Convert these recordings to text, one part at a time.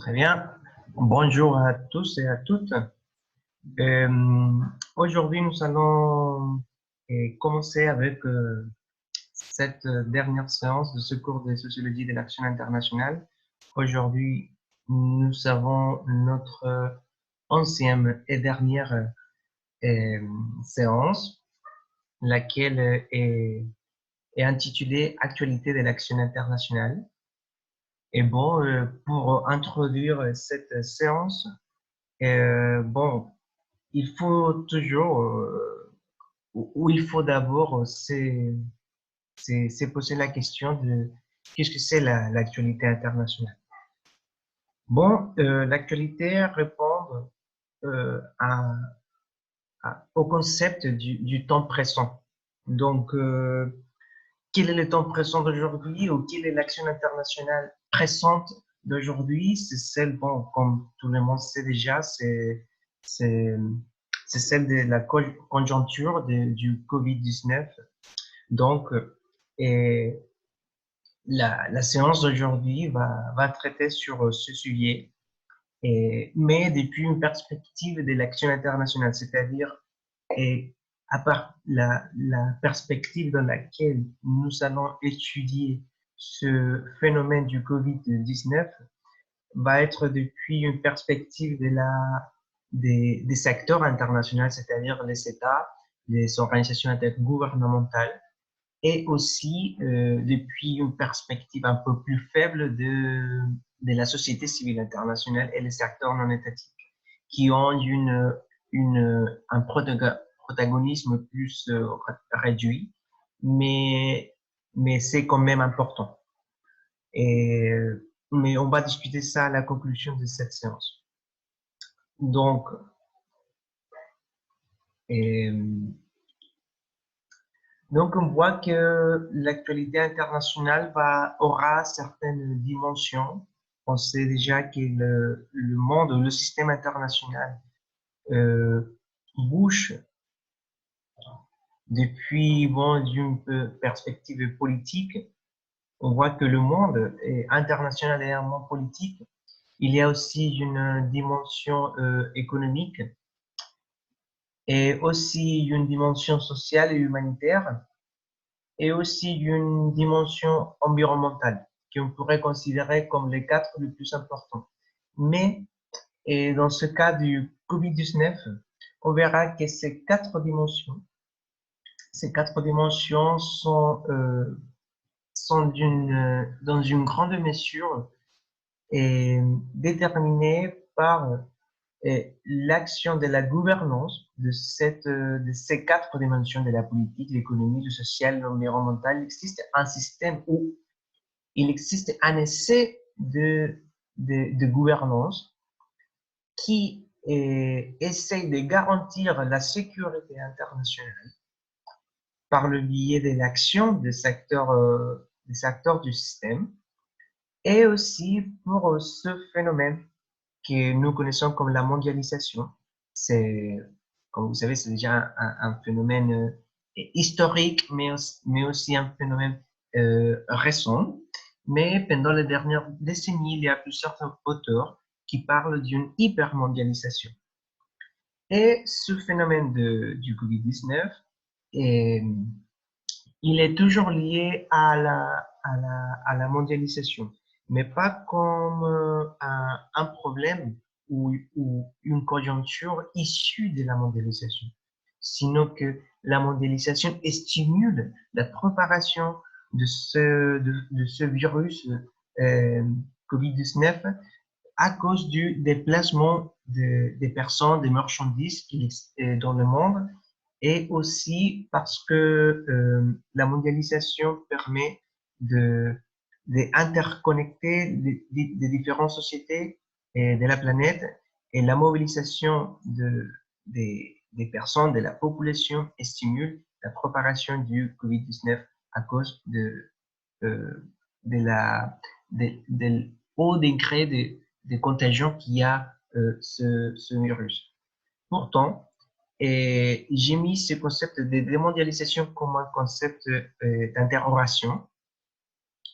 Très bien. Bonjour à tous et à toutes. Euh, Aujourd'hui, nous allons commencer avec cette dernière séance de ce cours de sociologie de l'action internationale. Aujourd'hui, nous avons notre 11e et dernière séance, laquelle est intitulée Actualité de l'action internationale. Et bon, pour introduire cette séance, bon, il faut toujours, ou il faut d'abord se poser la question de qu'est-ce que c'est l'actualité internationale. Bon, l'actualité répond au concept du temps présent. Donc, quel est le temps présent d'aujourd'hui ou quelle est l'action internationale pressante d'aujourd'hui? C'est celle, bon, comme tout le monde sait déjà, c'est celle de la conjoncture du Covid-19. Donc, et la séance d'aujourd'hui va traiter sur ce sujet, mais depuis une perspective de l'action internationale, c'est-à-dire et à part la perspective dans laquelle nous allons étudier ce phénomène du Covid-19 va être depuis une perspective des secteurs internationaux, c'est-à-dire les États, les organisations intergouvernementales, et aussi depuis une perspective un peu plus faible de la société civile internationale et les secteurs non étatiques, qui ont un protagonisme plus réduit, mais, mais c'est quand même important. Et, mais on va discuter ça à la conclusion de cette séance. Donc, et, donc on voit que l'actualité internationale aura certaines dimensions. On sait déjà que le monde, le système international bouge depuis bon, d'une perspective politique. On voit que le monde est international et un monde politique. Il y a aussi une dimension économique et aussi une dimension sociale et humanitaire et aussi une dimension environnementale qu'on pourrait considérer comme les quatre les plus importants. Mais et dans ce cas du Covid-19, on verra que ces quatre dimensions sont dans une grande mesure déterminées par l'action de la gouvernance de ces quatre dimensions de la politique, l'économie, le social, l'environnemental. Il existe un système où il existe un essai de gouvernance qui essaye de garantir la sécurité internationale par le biais de l'action des acteurs du système et aussi pour ce phénomène que nous connaissons comme la mondialisation. C'est, comme vous savez, c'est déjà un phénomène historique, mais aussi un phénomène récent. Mais pendant les dernières décennies, il y a plusieurs auteurs qui parlent d'une hypermondialisation. Et ce phénomène du Covid-19, il est toujours lié à la mondialisation, mais pas comme un problème ou une conjoncture issue de la mondialisation, sinon que la mondialisation stimule la propagation de ce virus Covid-19 à cause du déplacement des personnes, des marchandises dans le monde et aussi parce que la mondialisation permet de, d'interconnecter des différentes sociétés de la planète et la mobilisation des personnes, de la population stimule la propagation du Covid-19 à cause de de haut degré de contagion qu'il y a ce virus. Pourtant, et j'ai mis ce concept de démondialisation comme un concept d'interrogation,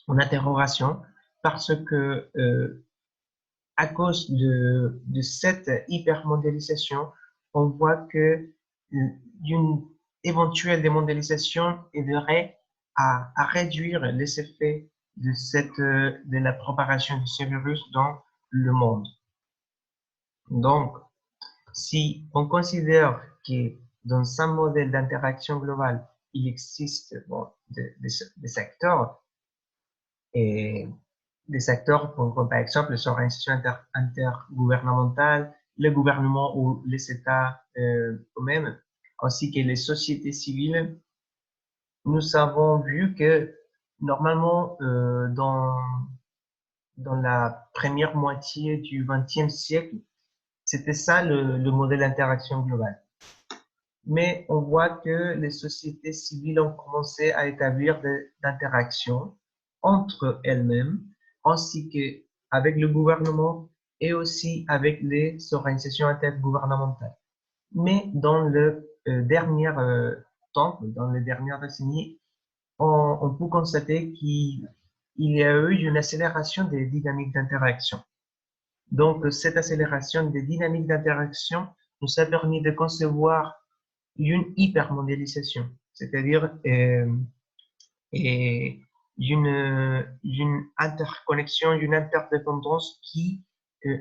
en interrogation, parce que à cause de cette hypermondialisation, on voit que d'une éventuelle démondialisation aiderait à réduire les effets de la propagation de ce virus dans le monde. Donc, si on considère que dans un modèle d'interaction globale, il existe des secteurs, et des secteurs comme par exemple les organisations intergouvernementales, les gouvernements ou les États eux-mêmes, ainsi que les sociétés civiles, nous avons vu que normalement dans la première moitié du XXe siècle, c'était ça le modèle d'interaction globale. Mais on voit que les sociétés civiles ont commencé à établir des interactions entre elles-mêmes, ainsi qu'avec le gouvernement et aussi avec les organisations intergouvernementales. Mais dans le dernier temps, dans les dernières décennies, on peut constater qu'il y a eu une accélération des dynamiques d'interaction. Donc, cette accélération des dynamiques d'interaction nous a permis de concevoir une hypermondialisation, c'est-à-dire une interconnexion, une interdépendance qui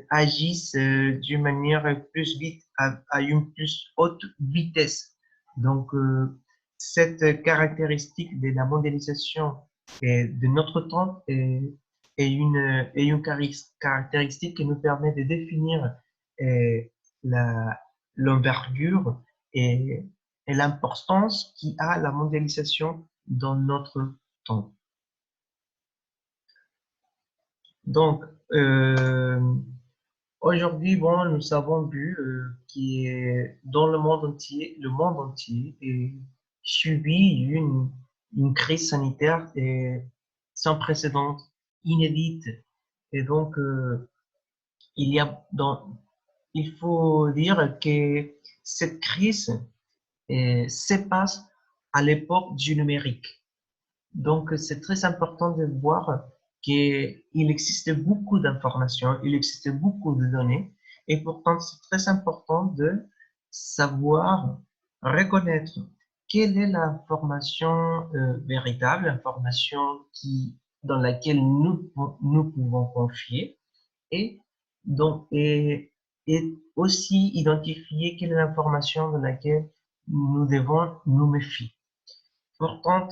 agissent d'une manière plus vite, à une plus haute vitesse. Donc, cette caractéristique de la mondialisation de notre temps est une caractéristique qui nous permet de définir l'envergure et, et l'importance qu'a la mondialisation dans notre temps. Donc, aujourd'hui, bon, nous avons vu que dans le monde entier est subi une crise sanitaire sans précédent, inédite. Et donc, il y a il faut dire que cette crise se passe à l'époque du numérique. Donc, c'est très important de voir qu'il existe beaucoup d'informations, il existe beaucoup de données, et pourtant, c'est très important de savoir reconnaître quelle est l'information véritable, l'information dans laquelle nous pouvons confier, et, donc, et aussi identifier quelle est l'information dans laquelle nous devons nous méfier. Pourtant,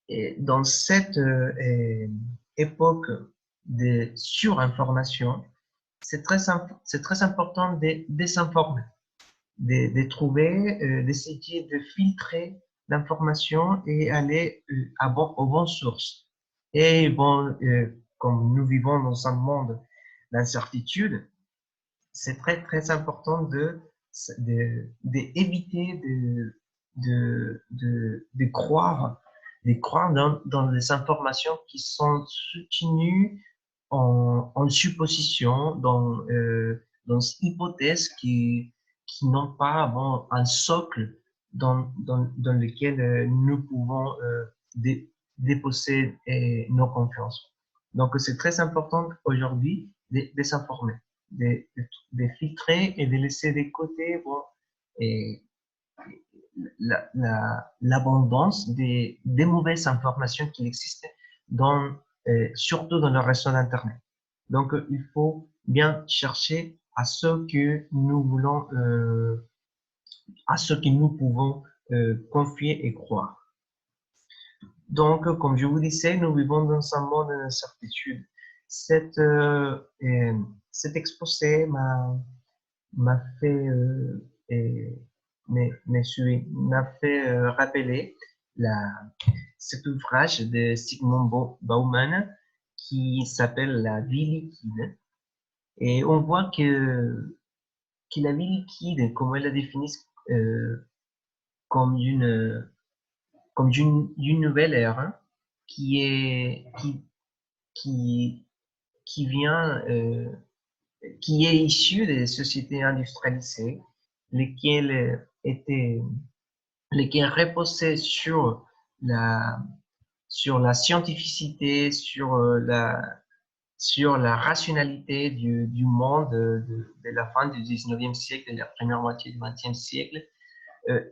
et dans cette époque de surinformation, c'est très important de désinformer, de trouver, d'essayer de filtrer l'information et aller aux bonnes sources. Et bon, comme nous vivons dans un monde d'incertitude, c'est très important d'éviter de croire dans les informations qui sont soutenues en supposition, dans hypothèses qui n'ont pas bon, un socle dans lequel nous pouvons déposer nos confiances. Donc, c'est très important aujourd'hui de s'informer, de, de filtrer et de laisser de côté bon, et l'abondance des mauvaises informations qui existent surtout dans le réseau d'Internet. Donc, il faut bien chercher à ce que nous voulons, à ce que nous pouvons confier et croire. Donc, comme je vous disais, nous vivons dans un monde d'incertitude. Cet exposé m'a fait m'a fait rappeler cet ouvrage de Zygmunt Bauman qui s'appelle La vie liquide. Et on voit que la vie liquide, comme elle la définit, comme d'une nouvelle ère hein, qui est qui qui vient qui est issue des sociétés industrialisées, lesquelles lesquelles reposaient la sur la scientificité, sur la rationalité du monde de la fin du 19e siècle et de la première moitié du 20e siècle.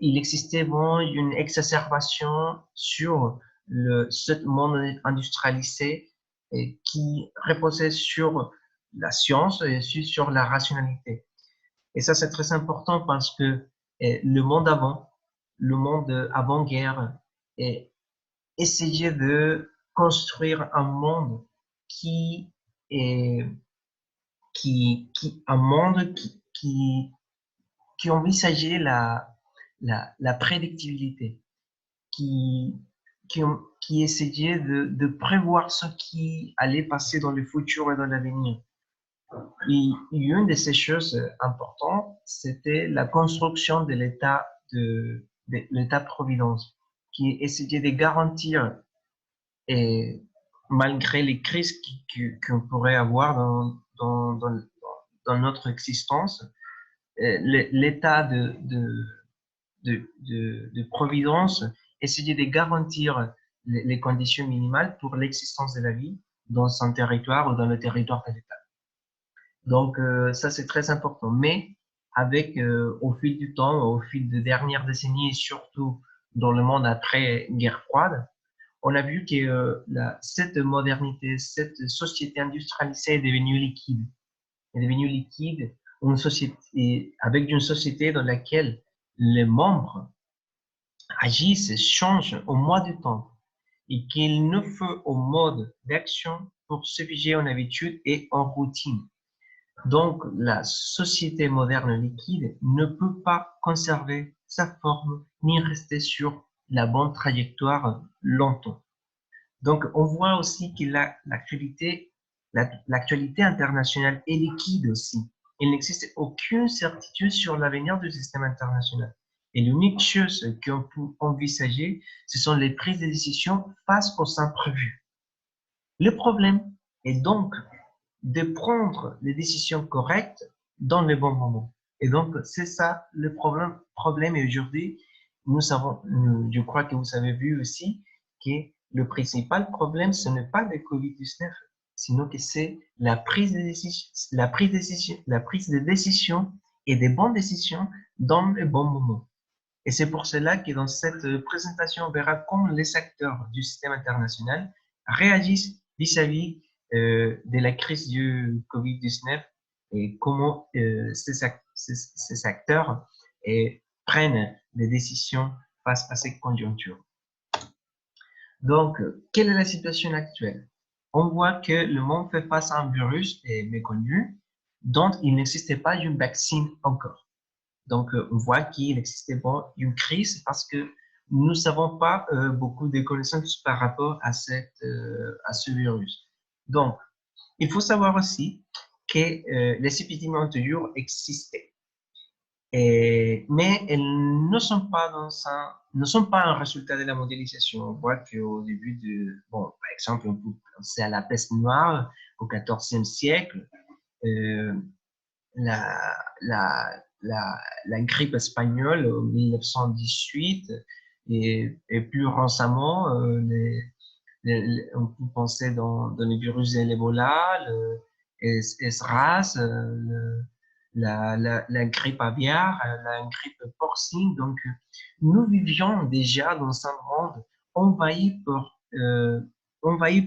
Il existait bon, une exacerbation sur ce monde industrialisé et qui reposait sur la science et aussi sur la rationalité. Et ça, c'est très important parce que le monde avant-guerre, essayait de construire un monde qui est, un monde qui envisageait la prédictibilité, qui, qui essayait de prévoir ce qui allait passer dans le futur et dans l'avenir. Et une de ces choses importantes, c'était la construction de de l'État-providence, qui essayait de garantir, et malgré les crises qu'on pourrait avoir dans notre existence, l'état de providence essayait de garantir les conditions minimales pour l'existence de la vie dans un territoire ou dans le territoire de l'État. Donc, ça, c'est très important. Mais avec, au fil du temps, au fil des dernières décennies, et surtout dans le monde après guerre froide, on a vu que cette modernité, cette société industrialisée est devenue liquide. Est devenue liquide une société, avec une société dans laquelle les membres agissent, changent au mois du temps et qu'il ne faut au mode d'action pour se figer en habitude et en routine. Donc, la société moderne liquide ne peut pas conserver sa forme ni rester sur la bonne trajectoire longtemps. Donc, on voit aussi que l'actualité internationale est liquide aussi. Il n'existe aucune certitude sur l'avenir du système international. Et l'unique chose qu'on peut envisager, ce sont les prises de décision face aux imprévus. Le problème est donc de prendre les décisions correctes dans le bon moment. Et donc, c'est ça le problème. Et aujourd'hui, je crois que vous avez vu aussi que le principal problème, ce n'est pas le COVID-19, sinon que c'est la prise de décision et des bonnes décisions dans le bon moment. Et c'est pour cela que dans cette présentation, on verra comment les acteurs du système international réagissent vis-à-vis de la crise du COVID-19 et comment ces acteurs prennent des décisions face à cette conjoncture. Donc, quelle est la situation actuelle? On voit que le monde fait face à un virus méconnu dont il n'existait pas une vaccine encore. Donc, on voit qu'il existait une crise parce que nous n'avons pas beaucoup de connaissances par rapport à ce virus. Donc, il faut savoir aussi que les épidémies antérieures existaient, mais elles ne sont pas un résultat de la mondialisation. On voit qu'au début par exemple, on peut penser à la peste noire au XIVe siècle, la, la, la grippe espagnole en 1918 et plus récemment, on peut penser dans les virus de l'Ebola, le SRAS, la grippe aviaire, la grippe porcine. Donc, nous vivions déjà dans un monde envahi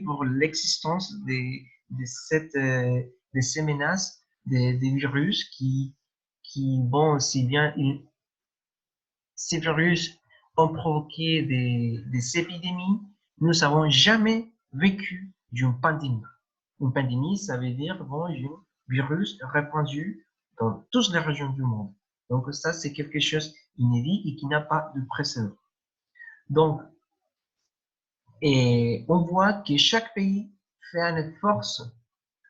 pour l'existence de ces menaces, des virus bon, si bien ces virus ont provoqué des épidémies, nous n'avons jamais vécu d'une pandémie. Une pandémie, ça veut dire un virus répandu dans toutes les régions du monde. Donc ça, c'est quelque chose d'inédit et qui n'a pas de précédent. Donc, et on voit que chaque pays fait un effort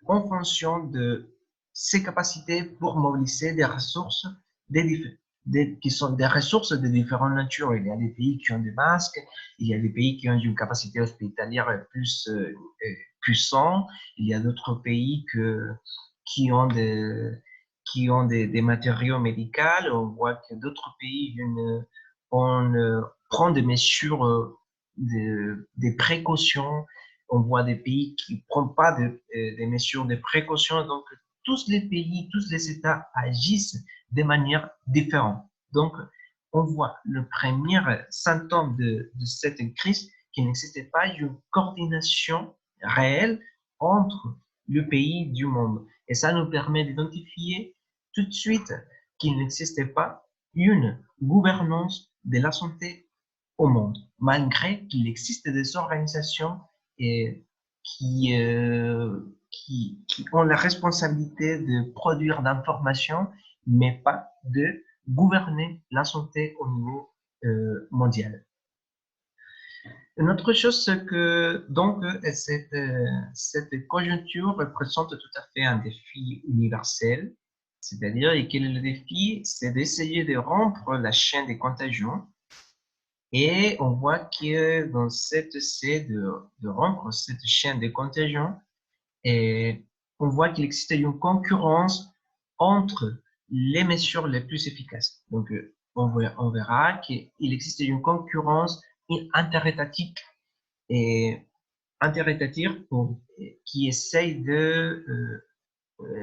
en fonction de ses capacités pour mobiliser des ressources qui sont des ressources de différentes natures. Il y a des pays qui ont des masques, il y a des pays qui ont une capacité hospitalière plus puissante, il y a d'autres pays qui ont des matériaux médicaux. On voit que d'autres pays prennent des mesures, des précautions on voit des pays qui ne prennent pas des mesures de précaution. Donc, tous les pays, tous les États agissent de manière différente. Donc, on voit le premier symptôme de cette crise qu'il n'existait pas une coordination réelle entre le pays du monde. Et ça nous permet d'identifier tout de suite qu'il n'existait pas une gouvernance de la santé au monde, malgré qu'il existe des organisations et qui ont la responsabilité de produire d'informations, mais pas de gouverner la santé au niveau mondial. Une autre chose, c'est que donc cette conjoncture représente tout à fait un défi universel, c'est-à-dire, et quel est le défi? C'est d'essayer de rompre la chaîne des contagions. Et on voit que dans cette essai de rompre cette chaîne de contagion, et on voit qu'il existe une concurrence entre les mesures les plus efficaces. Donc, on verra qu'il existe une concurrence interétatique et interétative qui essaye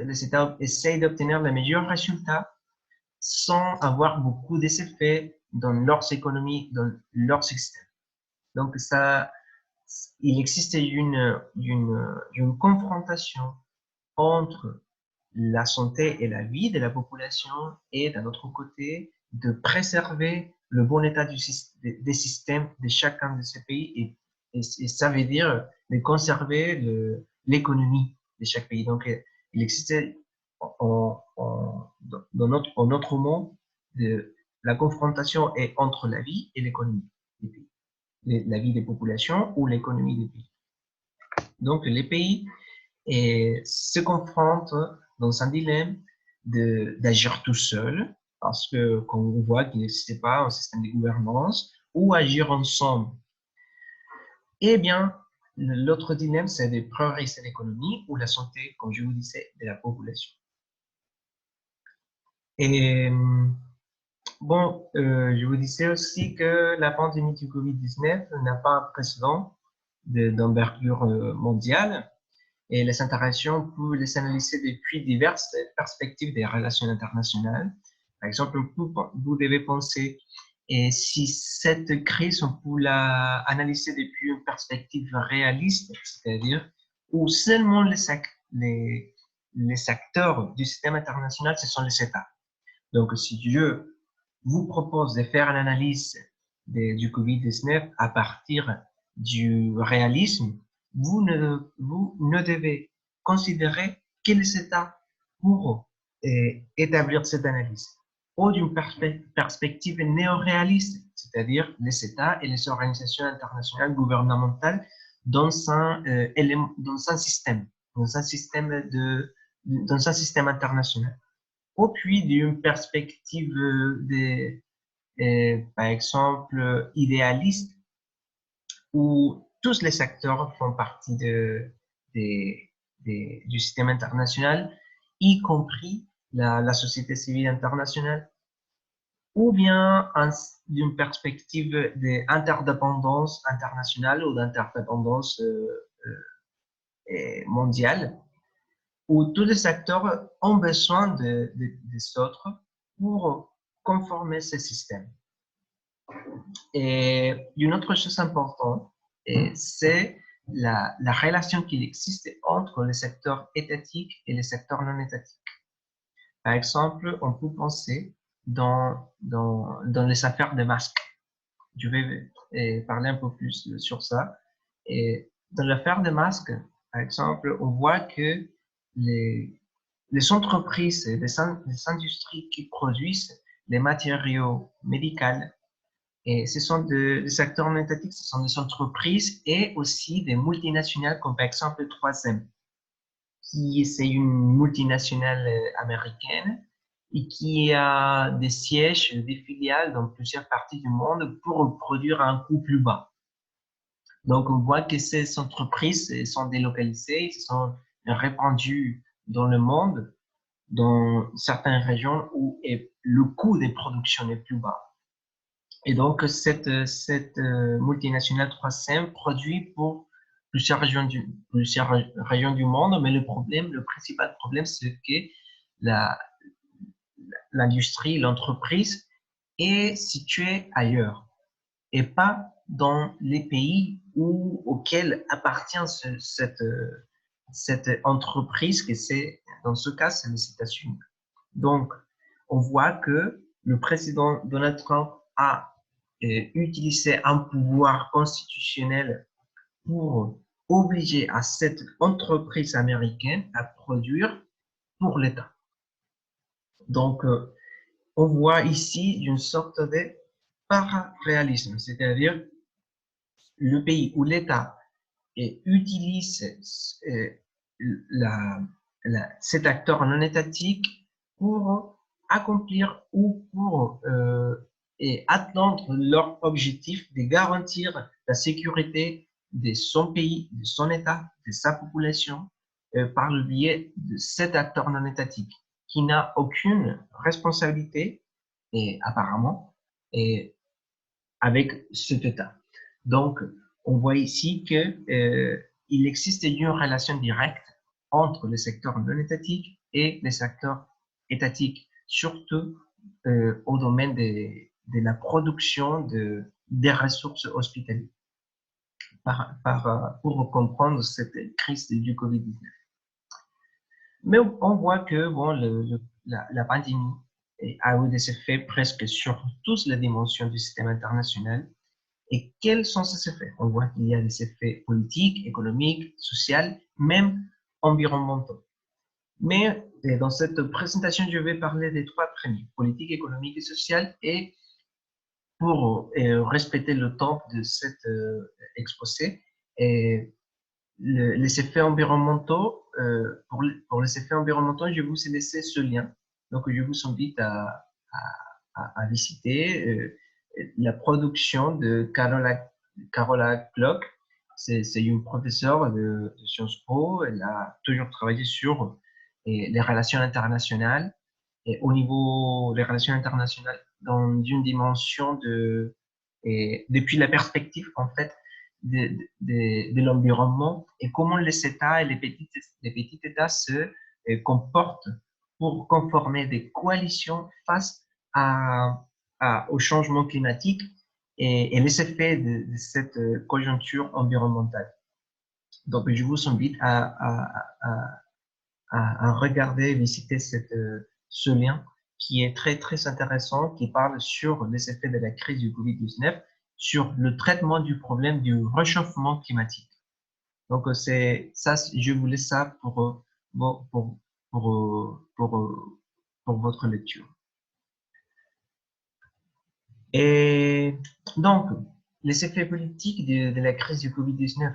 les États essayent d'obtenir les meilleurs résultats sans avoir beaucoup d'effets dans leurs économies, dans leur système. Donc, ça, il existe une confrontation entre la santé et la vie de la population et d'un autre côté, de préserver le bon état des systèmes de chacun de ces pays et ça veut dire de conserver l'économie de chaque pays. Donc, il existe dans notre monde la confrontation est entre la vie et l'économie des pays, la vie des populations ou l'économie des pays. Donc, les pays se confrontent dans un dilemme d'agir tout seul, parce que, comme on voit qu'il n'existe pas un système de gouvernance, ou agir ensemble. Eh bien, l'autre dilemme, c'est de prioriser l'économie ou la santé, comme je vous disais, de la population. Et bon, je vous disais aussi que la pandémie du Covid-19 n'a pas un précédent d'envergure mondiale. Et les interactions peuvent les analyser depuis diverses perspectives des relations internationales. Par exemple, vous devez penser, et si cette crise, on peut la analyser depuis une perspective réaliste, c'est-à-dire où seulement les acteurs du système international, ce sont les États. Donc, si je vous propose de faire l'analyse du Covid-19 à partir du réalisme, vous ne devez considérer que les États pour établir cette analyse, ou d'une perspective néo-réaliste, c'est-à-dire les États et les organisations internationales gouvernementales dans un système international. Ou puis d'une perspective par exemple, idéaliste, où tous les acteurs font partie du système international, y compris la société civile internationale, ou bien d'une perspective d'interdépendance internationale ou d'interdépendance mondiale, où tous les acteurs ont besoin des autres pour conformer ce système. Et une autre chose importante, c'est la relation qu'il existe entre les secteurs étatiques et les secteurs non étatiques. Par exemple, on peut penser dans les affaires de masques. Je vais parler un peu plus sur ça. Et dans l'affaire des masques, par exemple, on voit que les entreprises, les industries qui produisent les matériaux médicaux, et ce sont des acteurs non étatiques, ce sont des entreprises et aussi des multinationales comme par exemple 3M, qui c'est une multinationale américaine et qui a des sièges, des filiales dans plusieurs parties du monde pour produire à un coût plus bas. Donc, on voit que ces entreprises sont délocalisées, sont répandues dans le monde, dans certaines régions où le coût des productions est plus bas. Et donc, cette multinationale 3M produit pour régions du monde, mais le principal problème, c'est que la, l'industrie, l'entreprise est située ailleurs et pas dans les pays auxquels appartient cette entreprise, que c'est, dans ce cas, c'est les États-Unis. Donc, on voit que le président Donald Trump a utilisé un pouvoir constitutionnel pour obliger à cette entreprise américaine à produire pour l'État. Donc, on voit ici une sorte de pararéalisme, c'est-à-dire le pays où l'État utilise la, cet acteur non étatique pour accomplir ou pour atteindre leur objectif de garantir la sécurité de son pays, de son État, de sa population, par le biais de cet acteur non étatique qui n'a aucune responsabilité, et apparemment, et avec cet État. Donc, on voit ici qu'il existe une relation directe entre le secteur non étatique et les secteurs étatiques, surtout au domaine de la production des ressources hospitalières, pour comprendre cette crise du Covid-19. Mais on voit que bon, la pandémie a eu des effets presque sur toutes les dimensions du système international. Et quels sont ces effets? On voit qu'il y a des effets politiques, économiques, sociaux, même environnementaux. Mais dans cette présentation, je vais parler des trois premiers, politique, économique et sociale, et pour respecter le temps de cet exposé, et les effets environnementaux, pour les effets environnementaux, je vous ai laissé ce lien. Donc, je vous invite à visiter la production de Carola Glock. C'est une professeure de Sciences Po. Elle a toujours travaillé sur les relations internationales. Et au niveau des relations internationales, dans une dimension depuis la perspective, en fait, de l'environnement et comment les États et les petits États se comportent pour conformer des coalitions face au changement climatique et les effets de cette conjoncture environnementale. Donc, je vous invite à regarder, visiter ce lien qui est très, très intéressant, qui parle sur les effets de la crise du Covid-19, sur le traitement du problème du réchauffement climatique. Donc, c'est ça, je vous laisse ça pour, pour votre lecture. Et donc, les effets politiques de la crise du Covid-19.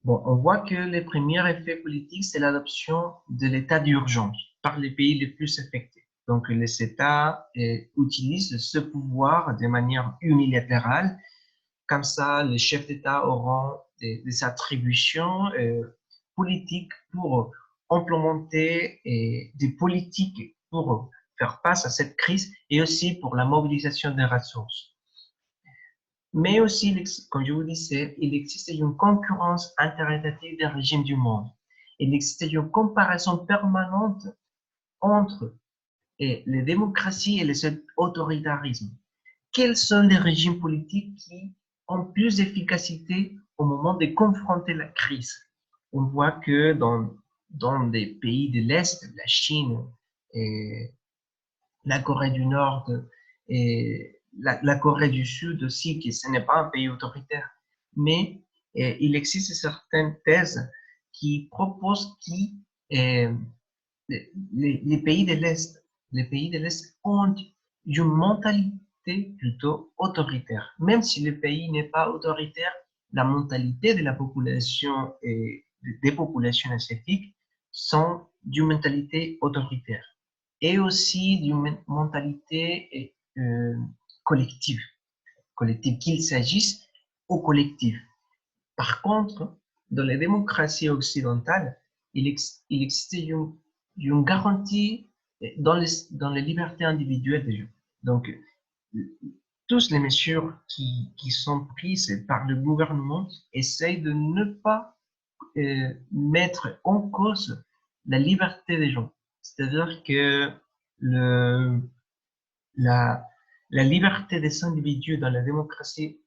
Bon, on voit que les premiers effets politiques, c'est l'adoption de l'état d'urgence par les pays les plus affectés. Donc, les États utilisent ce pouvoir de manière unilatérale. Comme ça, les chefs d'État auront des attributions politiques pour implémenter des politiques pour faire face à cette crise et aussi pour la mobilisation des ressources. Mais aussi, comme je vous disais, il existe une concurrence interétatique des régimes du monde. Il existe une comparaison permanente entre les démocraties et les autoritarismes. Quels sont les régimes politiques qui ont plus d'efficacité au moment de confronter la crise? On voit que dans des pays de l'Est, la Chine et la Corée du Nord et la Corée du Sud aussi, que ce n'est pas un pays autoritaire. Mais il existe certaines thèses qui proposent que les pays de l'Est ont une mentalité plutôt autoritaire. Même si le pays n'est pas autoritaire, la mentalité de la population et des populations asiatiques sont d'une mentalité autoritaire et aussi d'une mentalité collective, qu'il s'agisse au collectif. Par contre, dans les démocraties occidentales, il existe une garantie dans les libertés individuelles des gens. Donc, toutes les mesures qui sont prises par le gouvernement essayent de ne pas mettre en cause la liberté des gens. C'est-à-dire que le, la, la liberté des individus dans la démocratie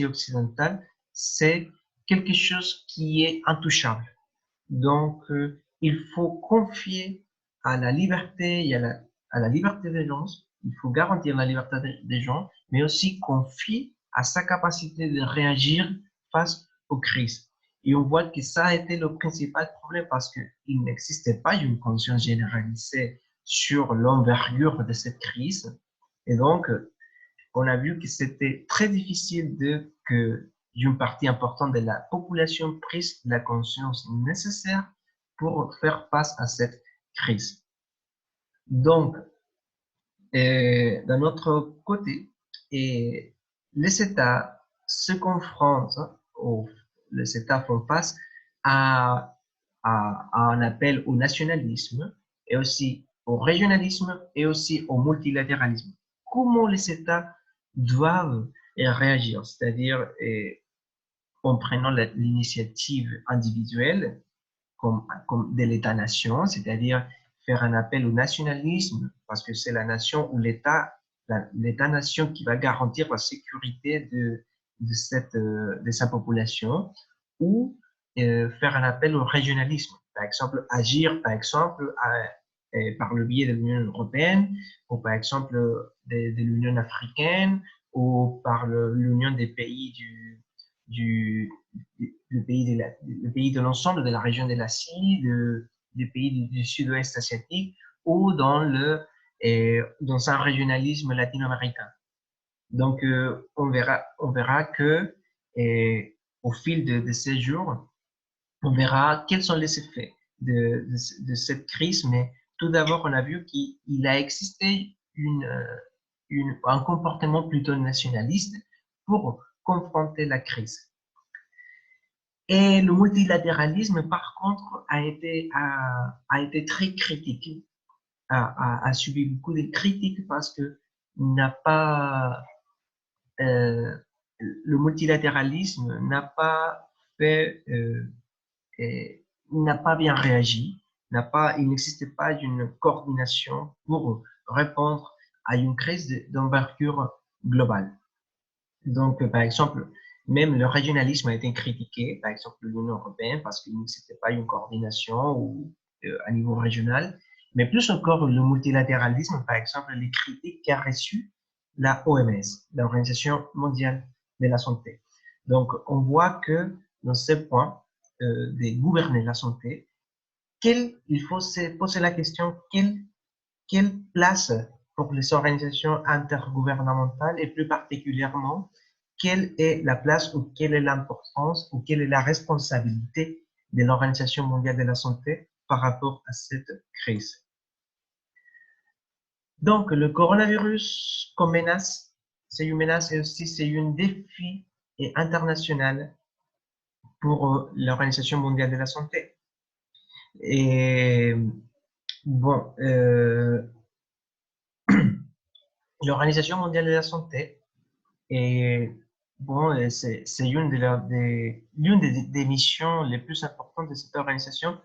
occidentale, c'est quelque chose qui est intouchable. Donc, il faut confier à la liberté et à la liberté des gens, il faut garantir la liberté des gens, mais aussi confier à sa capacité de réagir face aux crises. Et on voit que ça a été le principal problème parce qu'il n'existait pas une conscience généralisée sur l'envergure de cette crise. Et donc, on a vu que c'était très difficile que une partie importante de la population prise la conscience nécessaire pour faire face à cette crise. Donc, d'un autre côté, les États se confrontent, ou les États font face à, à un appel au nationalisme et aussi au régionalisme et aussi au multilatéralisme. Comment les États doivent réagir, c'est-à-dire en prenant l'initiative individuelle comme de l'État-nation, c'est-à-dire faire un appel au nationalisme, parce que c'est la nation ou l'État-nation qui va garantir la sécurité de sa population, ou faire un appel au régionalisme. Par exemple, agir, par exemple, par le biais de l'Union européenne, ou par exemple de l'Union africaine, ou par l'Union des pays le pays de l'ensemble de la région de l'Asie, des pays du sud-ouest asiatique, ou dans un régionalisme latino-américain. Donc, on verra que au fil de ces jours, on verra quels sont les effets de cette crise. Mais tout d'abord, on a vu qu'il a existé un comportement plutôt nationaliste pour confronter la crise. Et le multilatéralisme, par contre, a été très critiqué, a subi beaucoup de critiques parce que n'a pas, le multilatéralisme n'a pas fait, n'a pas bien réagi, il n'existait pas une coordination pour répondre à une crise d'envergure globale. Donc, par exemple, même le régionalisme a été critiqué, par exemple l'Union européenne, parce qu'il n'existait pas une coordination à niveau régional, mais plus encore le multilatéralisme, par exemple, les critiques qu'a reçues la OMS, l'Organisation mondiale de la santé. Donc, on voit que dans ce point de gouverner la santé, il faut se poser la question, quelle place pour les organisations intergouvernementales et plus particulièrement, quelle est la place ou quelle est l'importance ou quelle est la responsabilité de l'Organisation mondiale de la santé par rapport à cette crise. Donc, le coronavirus comme menace, c'est une menace et aussi c'est un défi international pour l'Organisation mondiale de la santé. Et bon, l'Organisation mondiale de la santé est bon, c'est l'une des missions les plus importantes de cette organisation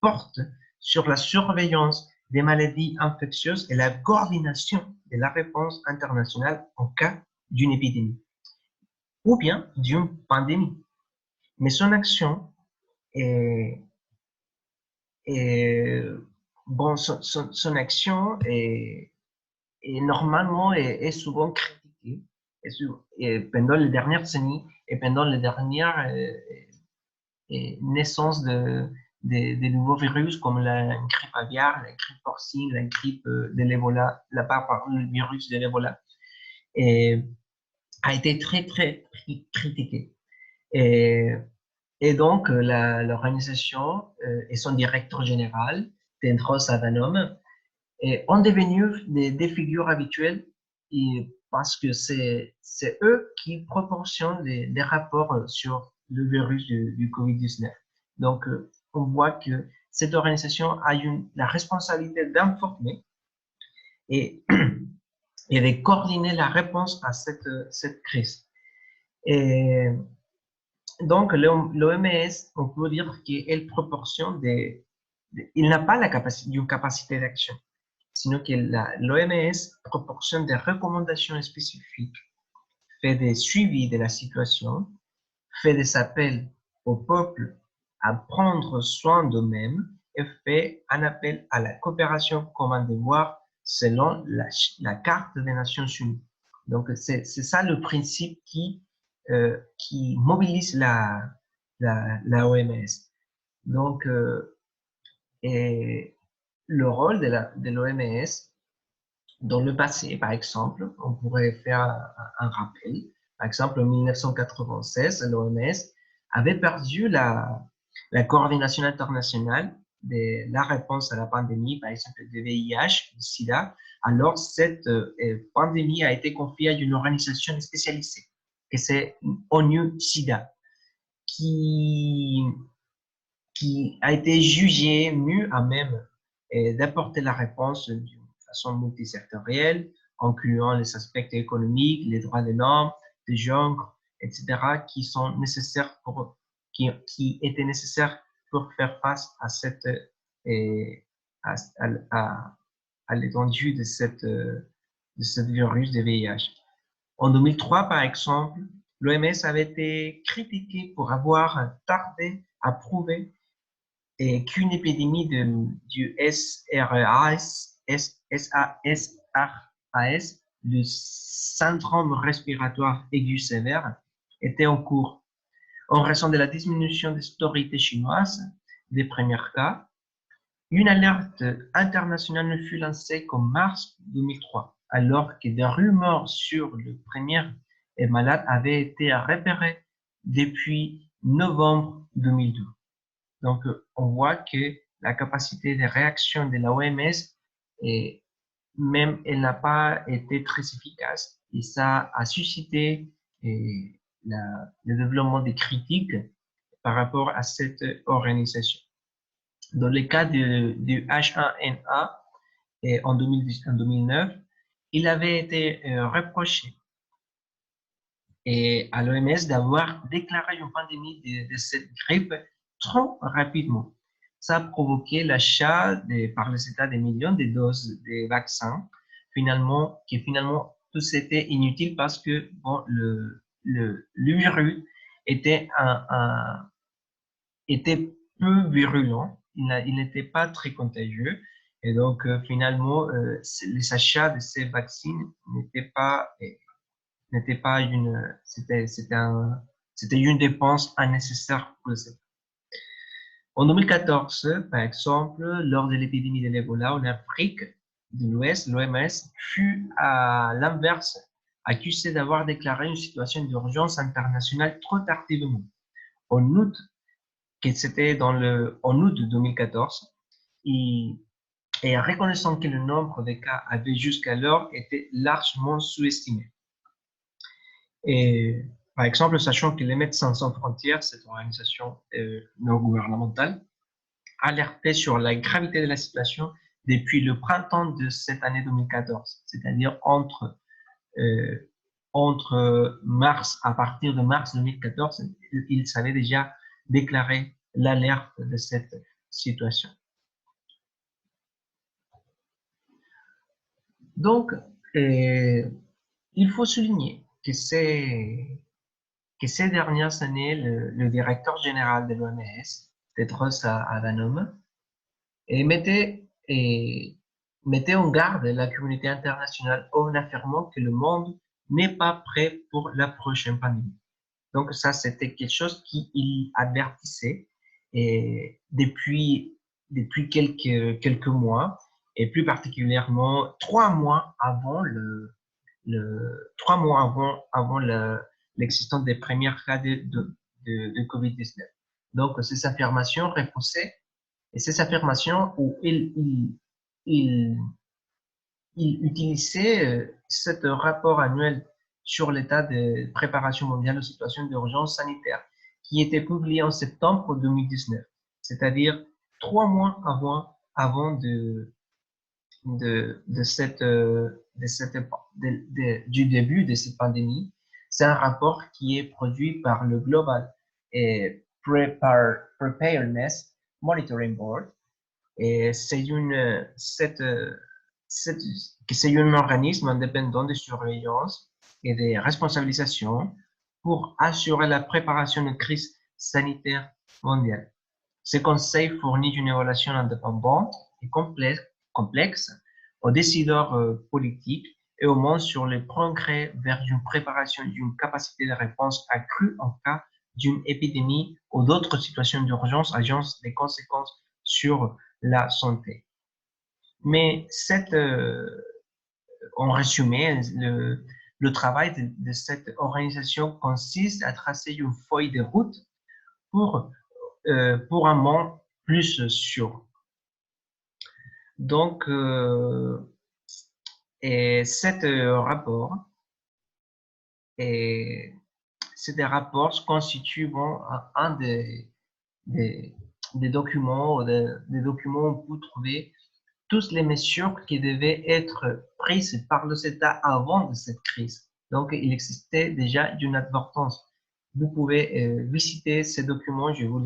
porte sur la surveillance des maladies infectieuses et la coordination de la réponse internationale en cas d'une épidémie ou bien d'une pandémie. Mais son action est, bon, son action est normalement est souvent critiquée et pendant les dernières années et pendant les dernières naissances de nouveaux virus comme la grippe aviaire, la grippe porcine, la grippe de l'Ebola, le virus de l'Ebola, a été très, très critiqué. Et donc, l'organisation et son directeur général, Tedros Adhanom, ont devenu des figures habituelles parce que c'est eux qui proportionnent des rapports sur le virus du COVID-19. Donc, on voit que cette organisation a la responsabilité d'informer et et de coordonner la réponse à cette crise. Et donc, l'OMS, on peut dire qu'elle proportionne il n'a pas une capacité d'action, sinon que l'OMS proportionne des recommandations spécifiques, fait des suivis de la situation, fait des appels au peuple à prendre soin d'eux-mêmes et fait un appel à la coopération comme un devoir selon la Charte des Nations Unies. Donc, c'est ça le principe qui mobilise la OMS. Donc, et le rôle de l'OMS, dans le passé, par exemple, on pourrait faire un rappel. Par exemple, en 1996, l'OMS avait perdu la coordination internationale de la réponse à la pandémie, par exemple, de VIH, du SIDA. Alors, cette pandémie a été confiée à une organisation spécialisée, que c'est ONU-SIDA, qui a été jugé mieux à même d'apporter la réponse d'une façon multisectorielle, incluant les aspects économiques, les droits de l'homme, de genre, etc., qui étaient nécessaires pour faire face à à, à l'étendue de ce virus de VIH. En 2003, par exemple, l'OMS avait été critiquée pour avoir tardé à prouver et qu'une épidémie du SARS, le syndrome respiratoire aigu sévère, était en cours. En raison de la diminution des autorités chinoises des premiers cas, une alerte internationale ne fut lancée qu'en mars 2003, alors que des rumeurs sur le premier malade avaient été repérées depuis novembre 2012. Donc, on voit que la capacité de réaction de la OMS, même elle n'a pas été très efficace et ça a suscité le développement des critiques par rapport à cette organisation. Dans le cas du H1N1 en 2009, il avait été reproché à l'OMS d'avoir déclaré une pandémie de cette grippe trop rapidement. Ça a provoqué l'achat par les États des millions de doses de vaccins, finalement tout c'était inutile parce que bon, le virus était était peu virulent, il n'était pas très contagieux, et donc finalement les achats de ces vaccins n'étaient pas c'était une dépense nécessaire pour les États. En 2014, par exemple, lors de l'épidémie de l'Ebola en Afrique de l'Ouest, l'OMS fut à l'inverse accusée d'avoir déclaré une situation d'urgence internationale trop tardivement. En août, en août 2014, et en reconnaissant que le nombre de cas avait jusqu'alors été largement sous-estimé. Et par exemple, sachant que les Médecins sans frontières, cette organisation non gouvernementale, alertait sur la gravité de la situation depuis le printemps de cette année 2014, c'est-à-dire à partir de mars 2014, ils savaient déjà déclarer l'alerte de cette situation. Donc, il faut souligner que ces dernières années, le directeur général de l'OMS, Tedros Adhanom, mettait en garde la communauté internationale en affirmant que le monde n'est pas prêt pour la prochaine pandémie. Donc ça, c'était quelque chose qu'il avertissait depuis quelques mois, et plus particulièrement 3 mois avant 3 mois avant l'existence des premiers cas de COVID-19. Donc ces affirmations reposaient, et ces affirmations où il utilisait ce rapport annuel sur l'état de préparation mondiale aux situations d'urgence sanitaire qui était publié en septembre 2019, c'est-à-dire 3 mois avant du début de cette pandémie. C'est un rapport qui est produit par le Global Preparedness Monitoring Board. Et c'est un organisme indépendant de surveillance et de responsabilisation pour assurer la préparation de crises sanitaires mondiales. Ce conseil fournit une évaluation indépendante et complexe aux décideurs politiques et au monde sur les progrès vers une préparation d'une capacité de réponse accrue en cas d'une épidémie ou d'autres situations d'urgence ayant des conséquences sur la santé. Mais en résumé, le travail de cette organisation consiste à tracer une feuille de route pour un monde plus sûr. Donc, et ces rapports constituent un des documents, des documents où vous trouvez toutes les mesures qui devaient être prises par les États avant de cette crise. Donc, il existait déjà une advertence. Vous pouvez visiter ces documents. Je vous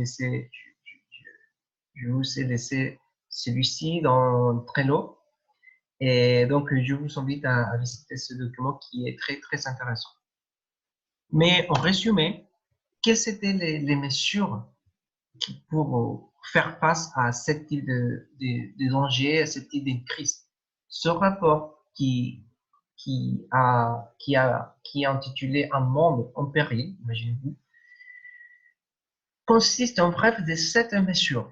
ai laissé celui-ci dans Trello. Et donc, je vous invite à visiter ce document qui est très, très intéressant. Mais en résumé, quelles étaient les mesures pour faire face à ce type de danger, à ce type de crise? Ce rapport qui est intitulé Un monde en péril, imaginez-vous, consiste en bref de 7 mesures,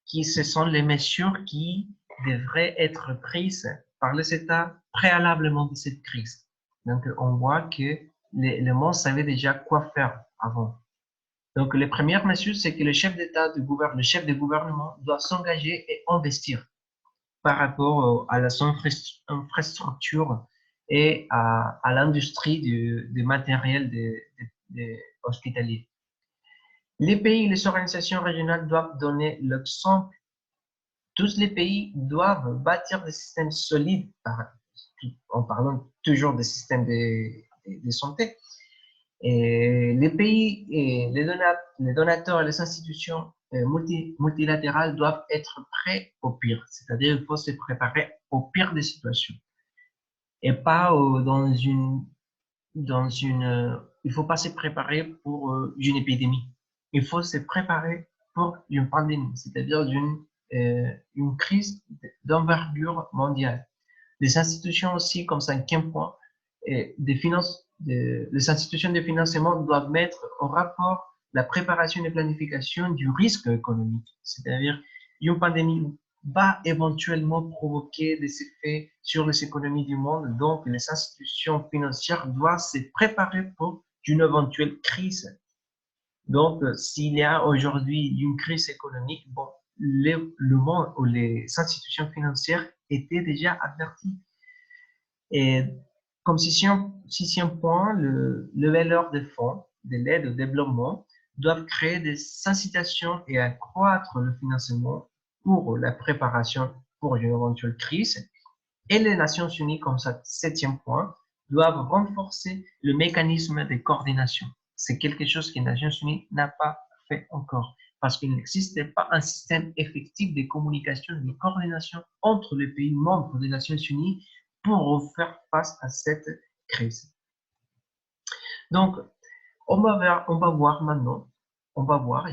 ce sont les mesures qui devraient être prises par les États préalablement de cette crise. Donc, on voit que le monde savait déjà quoi faire avant. Donc, les premières mesures, c'est que le chef d'État, le chef de gouvernement doit s'engager et investir par rapport à son infrastructure et à l'industrie du matériel hospitalier. Les pays et les organisations régionales doivent donner l'exemple. Tous les pays doivent bâtir des systèmes solides, en parlant toujours des systèmes de santé. Et les pays, et les donateurs et les institutions multilatérales doivent être prêts au pire. C'est-à-dire qu'il faut se préparer au pire des situations. Et pas il faut pas se préparer pour une épidémie. Il faut se préparer pour une pandémie, c'est-à-dire une crise d'envergure mondiale. Les institutions aussi, comme cinquième point, les institutions de financement doivent mettre au rapport la préparation et planification du risque économique. C'est-à-dire, une pandémie va éventuellement provoquer des effets sur les économies du monde. Donc, les institutions financières doivent se préparer pour une éventuelle crise. Donc, s'il y a aujourd'hui une crise économique, bon, le monde ou les institutions financières étaient déjà averties. Et comme sixième point, le valeur des fonds de l'aide au développement doivent créer des incitations et accroître le financement pour la préparation pour une éventuelle crise. Et les Nations Unies, comme ça, septième point, doivent renforcer le mécanisme de coordination. C'est quelque chose que les Nations Unies n'a pas fait encore, parce qu'il n'existait pas un système effectif de communication et de coordination entre les pays membres des Nations Unies pour faire face à cette crise. Donc, on va voir maintenant,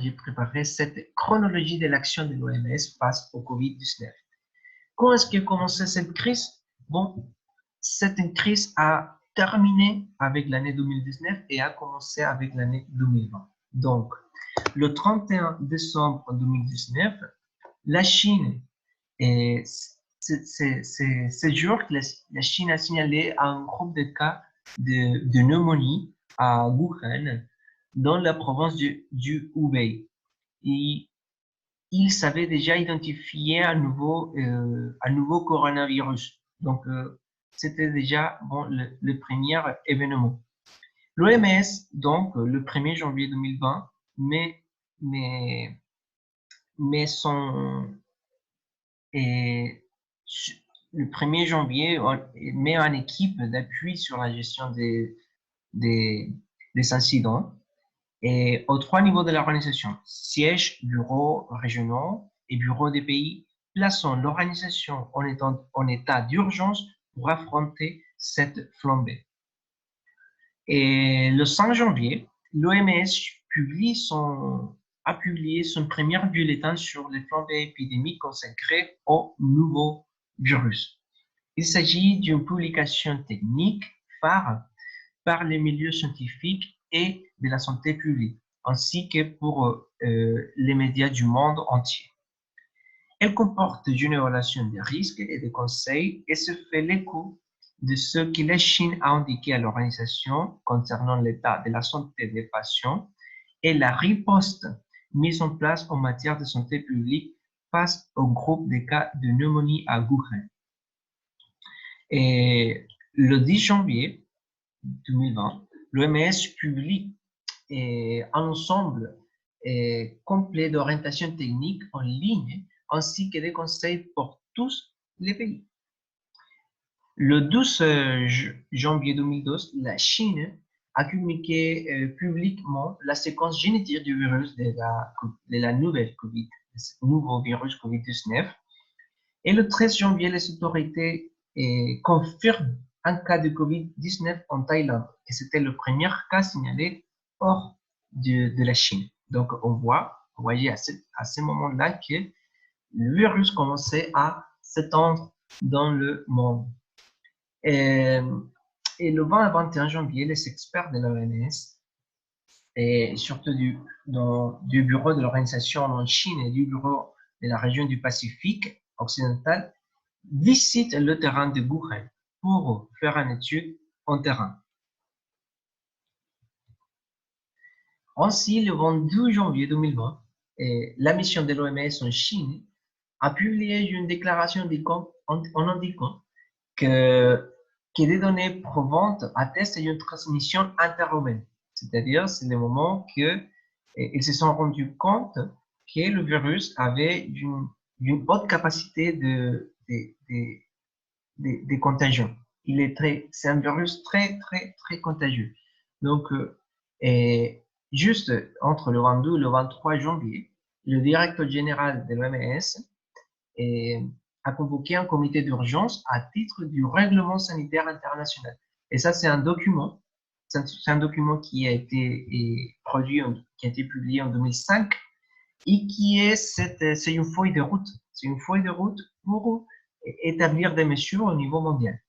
j'ai préparé cette chronologie de l'action de l'OMS face au Covid-19. Quand est-ce qu'a commencé cette crise? Bon, cette crise a terminé avec l'année 2019 et a commencé avec l'année 2020. Donc, le 31 décembre 2019, la Chine, et c'est jour que la Chine a signalé un groupe de cas de pneumonie à Wuhan, dans la province du Hubei. Et ils savaient déjà identifier un nouveau coronavirus. Donc, c'était déjà bon, le premier événement. L'OMS, donc, le 1er janvier 2020, met son, et le 1er janvier, on met en équipe d'appui sur la gestion des, des incidents et aux 3 niveaux de l'organisation, siège, bureaux régionaux et bureaux des pays, plaçons l'organisation en état d'urgence pour affronter cette flambée. Et le 5 janvier, l'OMS a publié son premier bulletin sur les flambées épidémiques consacrées au nouveau virus. Il s'agit d'une publication technique phare par les milieux scientifiques et de la santé publique, ainsi que pour les médias du monde entier. Elle comporte une évaluation des risques et des conseils et se fait l'écho de ce que la Chine a indiqué à l'organisation concernant l'état de la santé des patients et la riposte mise en place en matière de santé publique face au groupe de cas de pneumonie à Wuhan. Et le 10 janvier 2020, l'OMS publie un ensemble complet d'orientations techniques en ligne ainsi que des conseils pour tous les pays. Le 12 janvier 2012, la Chine a communiqué publiquement la séquence génétique du virus de la nouvelle COVID, de ce nouveau virus COVID-19. Et le 13 janvier, les autorités confirment un cas de COVID-19 en Thaïlande. Et c'était le premier cas signalé hors de la Chine. Donc, on voyait à ce moment-là que le virus commençait à s'étendre dans le monde. Et le 20 et 21 janvier, les experts de l'OMS et surtout du bureau de l'organisation en Chine et du bureau de la région du Pacifique occidental visitent le terrain de Wuhan pour faire une étude en terrain. Ainsi, le 22 janvier 2020, la mission de l'OMS en Chine a publié une déclaration en indiquant que des données provantes attestent d'une transmission interhumaine. C'est-à-dire, c'est le moment qu'ils se sont rendus compte que le virus avait une haute capacité de contagion. C'est un virus très, très, très contagieux. Donc, juste entre le 22 et le 23 janvier, le directeur général de l'OMS a convoqué un comité d'urgence à titre du règlement sanitaire international. Et ça, c'est un document. C'est un document qui a été produit, qui a été publié en 2005 et c'est une feuille de route. C'est une feuille de route pour établir des mesures au niveau mondial.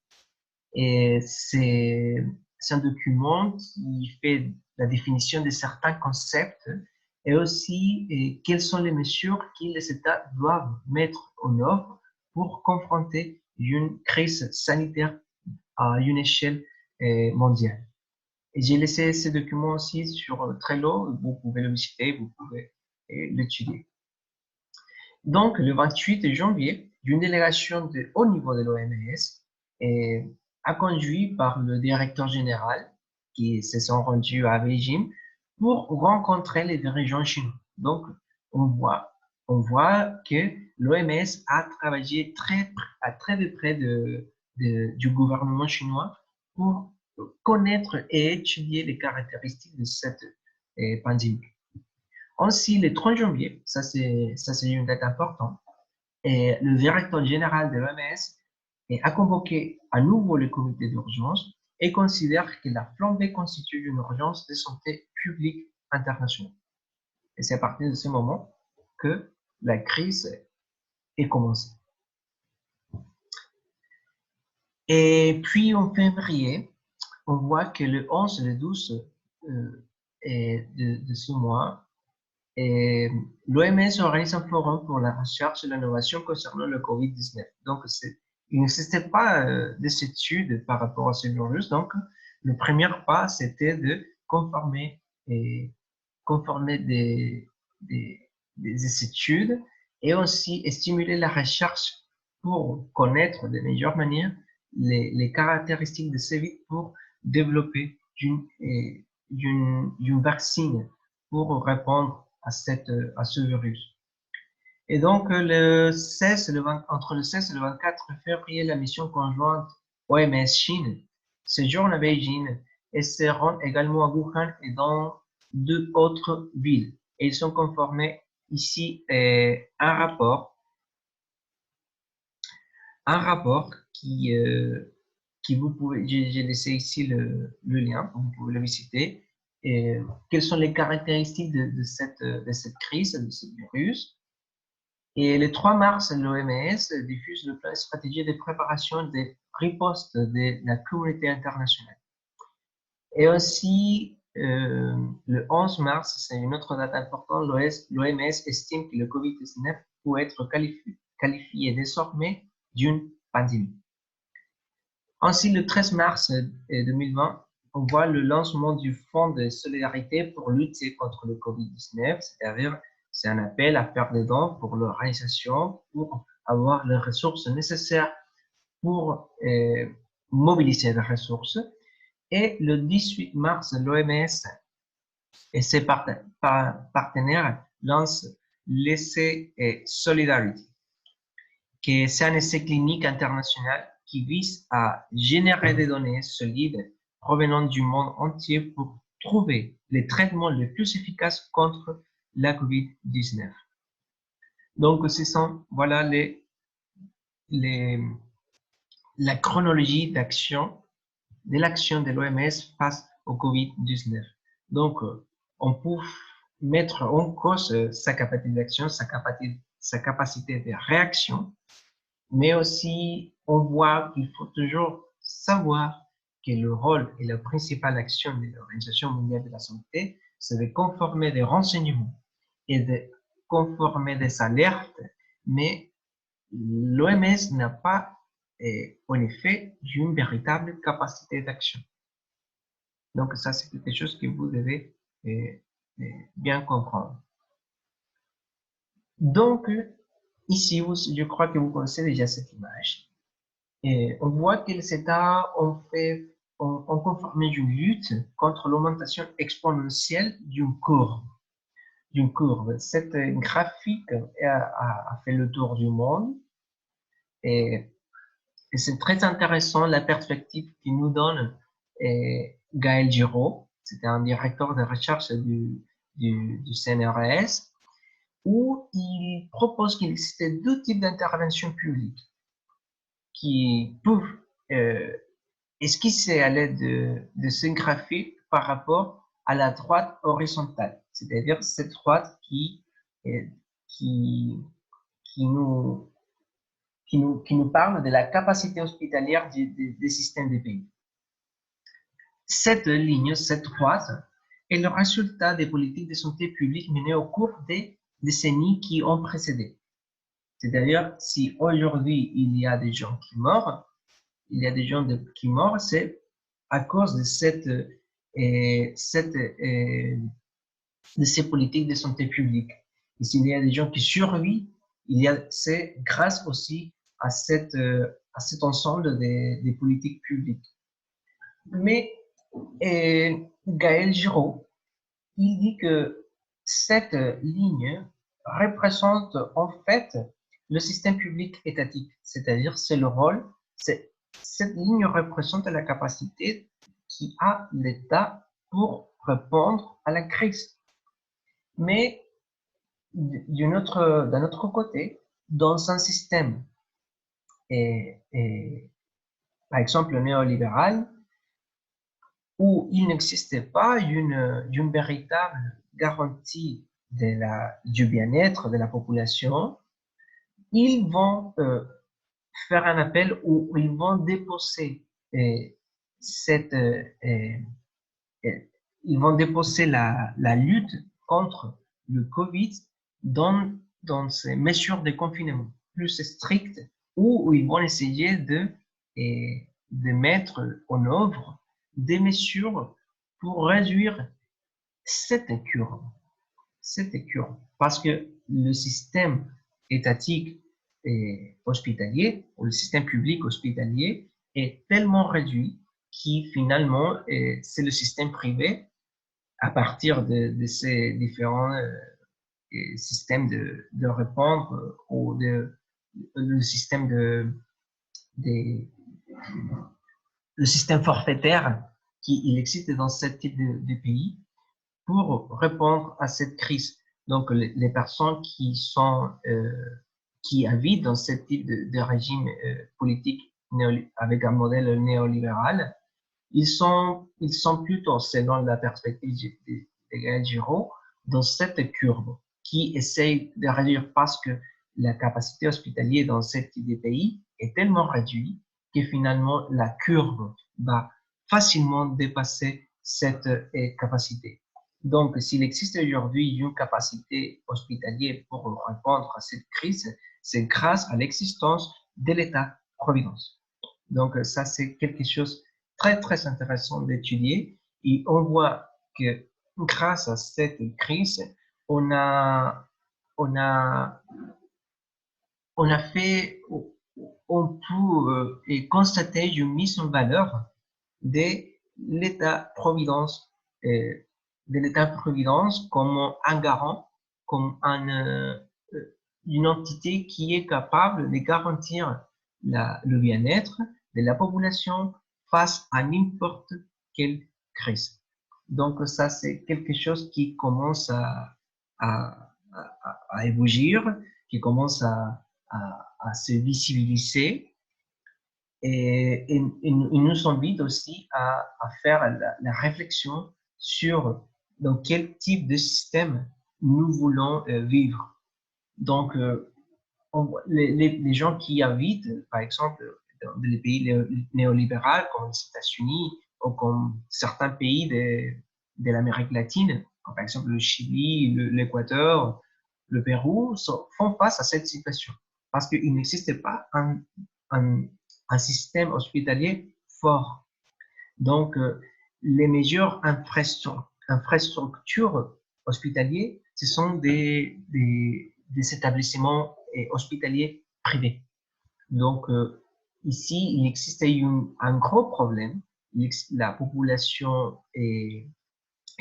Et c'est un document qui fait la définition de certains concepts et aussi quelles sont les mesures que les États doivent mettre en œuvre pour confronter une crise sanitaire à une échelle mondiale. Et j'ai laissé ce document aussi sur Trello, vous pouvez le visiter, vous pouvez l'étudier. Donc, le 28 janvier, une délégation de haut niveau de l'OMS a conduit par le directeur général qui se sont rendus à Beijing pour rencontrer les dirigeants chinois. Donc, on voit que l'OMS a travaillé très de près du gouvernement chinois pour connaître et étudier les caractéristiques de cette pandémie. Ainsi, le 30 janvier, ça c'est une date importante, et le directeur général de l'OMS a convoqué à nouveau le comité d'urgence et considère que la flambée constitue une urgence de santé publique internationale. Et c'est à partir de ce moment que la crise est commencée. Et puis en février, on voit que le 11 et le 12 de ce mois, l'OMS organise un forum pour la recherche et l'innovation concernant le COVID-19. Donc, il n'existait pas des études par rapport à ce virus. Donc, le premier pas, c'était de conformer des études et aussi stimuler la recherche pour connaître de meilleures manières les caractéristiques de ces virus pour développer une vaccine pour répondre à ce virus. Et donc, entre le 16 et le 24 février, la mission conjointe OMS-Chine séjourne à Beijing et se rend également à Wuhan et dans 2 autres villes. Et ils sont conformés ici un rapport qui vous pouvez, j'ai laissé ici le lien, vous pouvez le visiter. Et quelles sont les caractéristiques de cette crise, de ce virus? Et le 3 mars, l'OMS diffuse le plan stratégique de préparation des ripostes de la communauté internationale. Et aussi, le 11 mars, c'est une autre date importante, l'OMS estime que le COVID-19 peut être qualifié désormais d'une pandémie. Ainsi, le 13 mars 2020, on voit le lancement du Fonds de solidarité pour lutter contre le COVID-19, c'est-à-dire c'est un appel à faire des dons pour l'organisation pour avoir les ressources nécessaires pour mobiliser les ressources. Et le 18 mars, l'OMS et ses partenaires lancent l'essai Solidarity, qui c'est un essai clinique international qui vise à générer des données solides provenant du monde entier pour trouver les traitements les plus efficaces contre la COVID-19. Donc, ce sont, voilà la chronologie de l'action de l'OMS face au COVID-19. Donc, on peut mettre en cause sa capacité d'action, sa capacité de réaction, mais aussi on voit qu'il faut toujours savoir que le rôle et la principale action de l'Organisation mondiale de la santé, c'est de conformer des renseignements et de conformer des alertes, mais l'OMS n'a pas, en effet, une véritable capacité d'action. Donc ça, c'est quelque chose que vous devez bien comprendre. Donc, ici, je crois que vous connaissez déjà cette image. Et on voit que les États ont conformé une lutte contre l'augmentation exponentielle d'une courbe. Cette graphique a fait le tour du monde et c'est très intéressant la perspective qu'il nous donne Gaël Giraud, c'était un directeur de recherche du CNRS, où il propose qu'il existe 2 types d'interventions publiques qui peuvent esquisser à l'aide de ce graphique par rapport à la droite horizontale, c'est-à-dire cette droite qui nous parle de la capacité hospitalière des systèmes des pays. Cette ligne, cette droite, est le résultat des politiques de santé publique menées au cours des décennies qui ont précédé. C'est-à-dire, si aujourd'hui il y a des gens qui meurent, c'est à cause de ces politiques de santé publique. Et s'il y a des gens qui survivent, c'est grâce aussi à cet ensemble des politiques publiques. Mais Gaël Giraud, il dit que cette ligne représente en fait le système public étatique, c'est-à-dire c'est le rôle, cette ligne représente la capacité qu'a l'État pour répondre à la crise. Mais d'un autre côté, dans un système, par exemple néolibéral, où il n'existait pas une véritable garantie du bien-être de la population, ils vont faire un appel où ils vont déposer ils vont déposer la lutte contre le Covid dans ces mesures de confinement plus strictes où ils vont essayer de mettre en œuvre des mesures pour réduire cette curve. Parce que le système étatique et hospitalier, ou le système public hospitalier, est tellement réduit qui finalement, c'est le système privé, à partir de ces différents système de répondre ou le système des, le système forfaitaire qui existe dans ce type de pays pour répondre à cette crise. Donc, les personnes qui habitent dans ce type de régime politique avec un modèle néolibéral, ils sont plutôt, selon la perspective de Gaël Giraud, dans cette courbe qui essaye de réduire parce que la capacité hospitalière dans ce type de pays est tellement réduite que finalement la courbe va facilement dépasser cette capacité. Donc, s'il existe aujourd'hui une capacité hospitalière pour répondre à cette crise, c'est grâce à l'existence de l'État-providence. Donc, ça, c'est quelque chose très, très intéressant d'étudier. Et on voit que grâce à cette crise, on a fait, on peut constater une mise en valeur de l'État-providence, comme un garant, comme une entité qui est capable de garantir le bien-être de la population face à n'importe quelle crise. Donc ça, c'est quelque chose qui commence à évoluer, qui commence à se visibiliser et il nous invite aussi à faire la réflexion sur dans quel type de système nous voulons vivre. Donc, les gens qui habitent, par exemple, dans les pays néolibéraux comme les États-Unis ou comme certains pays de l'Amérique latine, comme par exemple le Chili, l'Équateur, le Pérou, font face à cette situation parce qu'il n'existe pas un système hospitalier fort. Donc, les meilleures infrastructures hospitalières, ce sont des établissements hospitaliers privés. Donc, ici, il existe un gros problème. La population est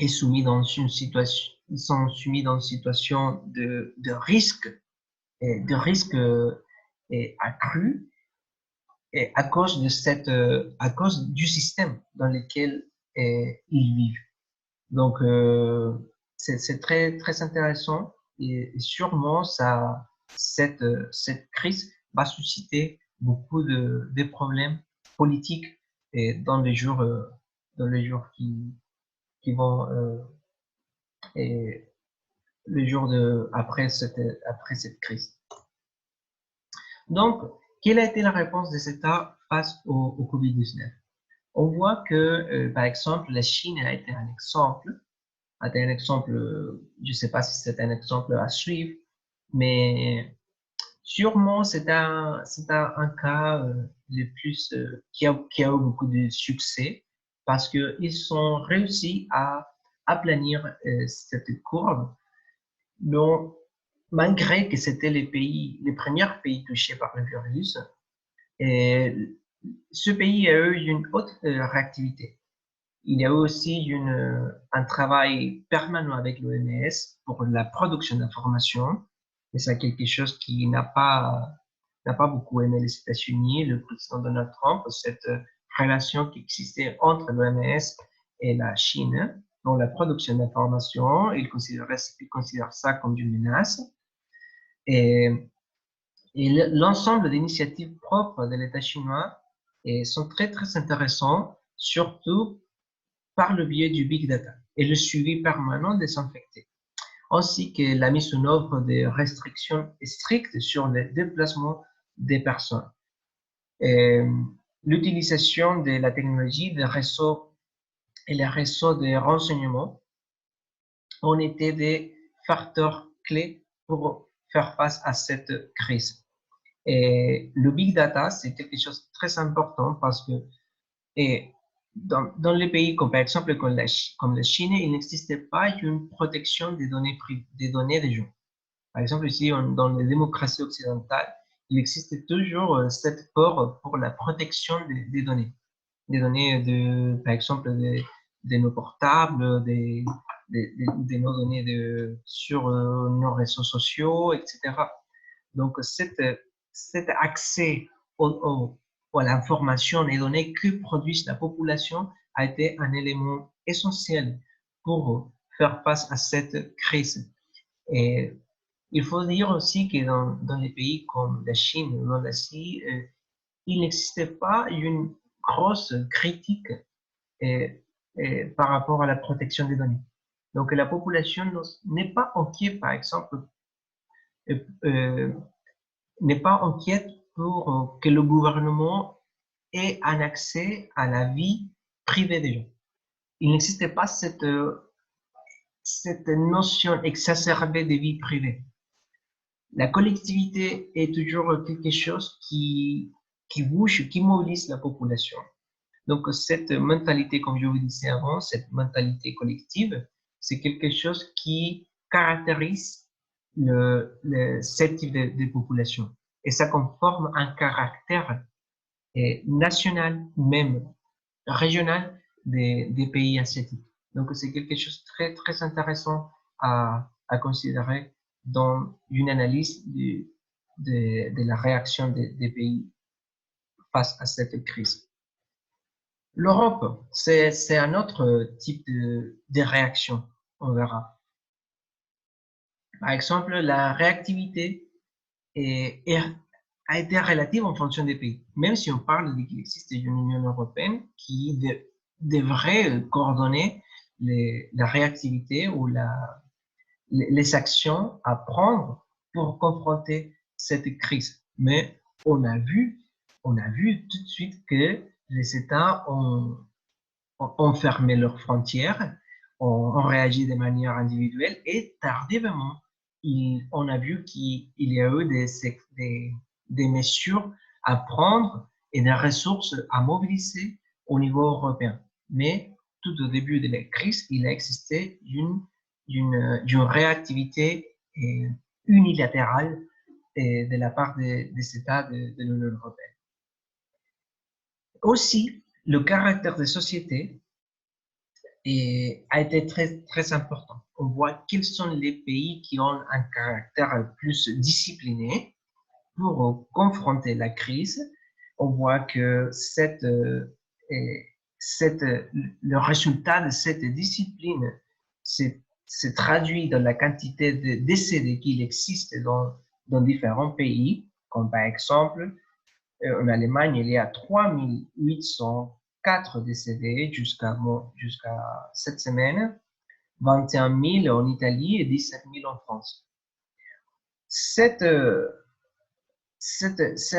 soumise dans une situation, ils sont soumis dans une situation de risque, accru, et à cause à cause du système dans lequel ils vivent. Donc, c'est très, très intéressant et sûrement cette crise va susciter beaucoup de problèmes politiques et dans les jours qui vont et les jours après cette crise. Donc, quelle a été la réponse des États face au Covid-19? On voit que, par exemple, la Chine a été un exemple, je ne sais pas si c'est un exemple à suivre, mais sûrement c'est un cas le plus qui a eu beaucoup de succès parce qu'ils ont réussi à aplanir cette courbe. Donc, malgré que c'était les premiers pays touchés par le virus, et ce pays a eu une haute réactivité. Il y a eu aussi un travail permanent avec l'OMS pour la production d'informations. Et c'est quelque chose qui n'a pas beaucoup aimé les États-Unis, le président Donald Trump, cette relation qui existait entre l'OMS et la Chine, dans la production d'informations. Il considère ça comme une menace. Et l'ensemble d'initiatives propres de l'État chinois sont très, très intéressants, surtout par le biais du big data et le suivi permanent des infectés, ainsi que la mise en œuvre des restrictions strictes sur le déplacement des personnes. L'utilisation de la technologie des réseaux et les réseaux de renseignement ont été des facteurs clés pour faire face à cette crise. Et le big data, c'est quelque chose de très important parce que dans les pays comme par exemple comme la Chine, il n'existait pas une protection des données des gens. Par exemple, ici, dans les démocraties occidentales, il existe toujours cette peur pour la protection des données. Des données, par exemple, de nos portables, de nos données sur nos réseaux sociaux, etc. Donc, cet accès à l'information et données que produit la population a été un élément essentiel pour faire face à cette crise. Et il faut dire aussi que dans les pays comme la Chine ou l'Asie, il n'existait pas une grosse critique par rapport à la protection des données. Donc, la population n'est pas inquiète, par exemple, euh, euh, n'est pas inquiète pour que le gouvernement ait un accès à la vie privée des gens. Il n'existait pas cette notion exacerbée de vie privée. La collectivité est toujours quelque chose qui bouge, qui mobilise la population. Donc, cette mentalité, comme je vous disais avant, cette mentalité collective, c'est quelque chose qui caractérise ce type de population. Et ça conforme un caractère national, même régional des pays asiatiques. Donc, c'est quelque chose de très, très intéressant à considérer dans une analyse de la réaction des pays face à cette crise. L'Europe, c'est un autre type de réaction, on verra. Par exemple, la réactivité a été relative en fonction des pays. Même si on parle qu'il existe une Union européenne qui devrait coordonner la réactivité ou les actions à prendre pour confronter cette crise. Mais on a vu tout de suite que les États ont fermé leurs frontières, ont réagi de manière individuelle et tardivement, on a vu qu'il y a eu des mesures à prendre et des ressources à mobiliser au niveau européen. Mais tout au début de la crise, il a existé d'une réactivité unilatérale de la part des États de l'Union européenne. Aussi, le caractère des sociétés a été très, très important. On voit quels sont les pays qui ont un caractère plus discipliné pour confronter la crise. On voit que le résultat de cette discipline se traduit dans la quantité de décès qu'il existe dans différents pays, comme par exemple, en Allemagne, il y a 3804 décédés jusqu'à cette semaine, 21 000 en Italie et 17 000 en France. Ces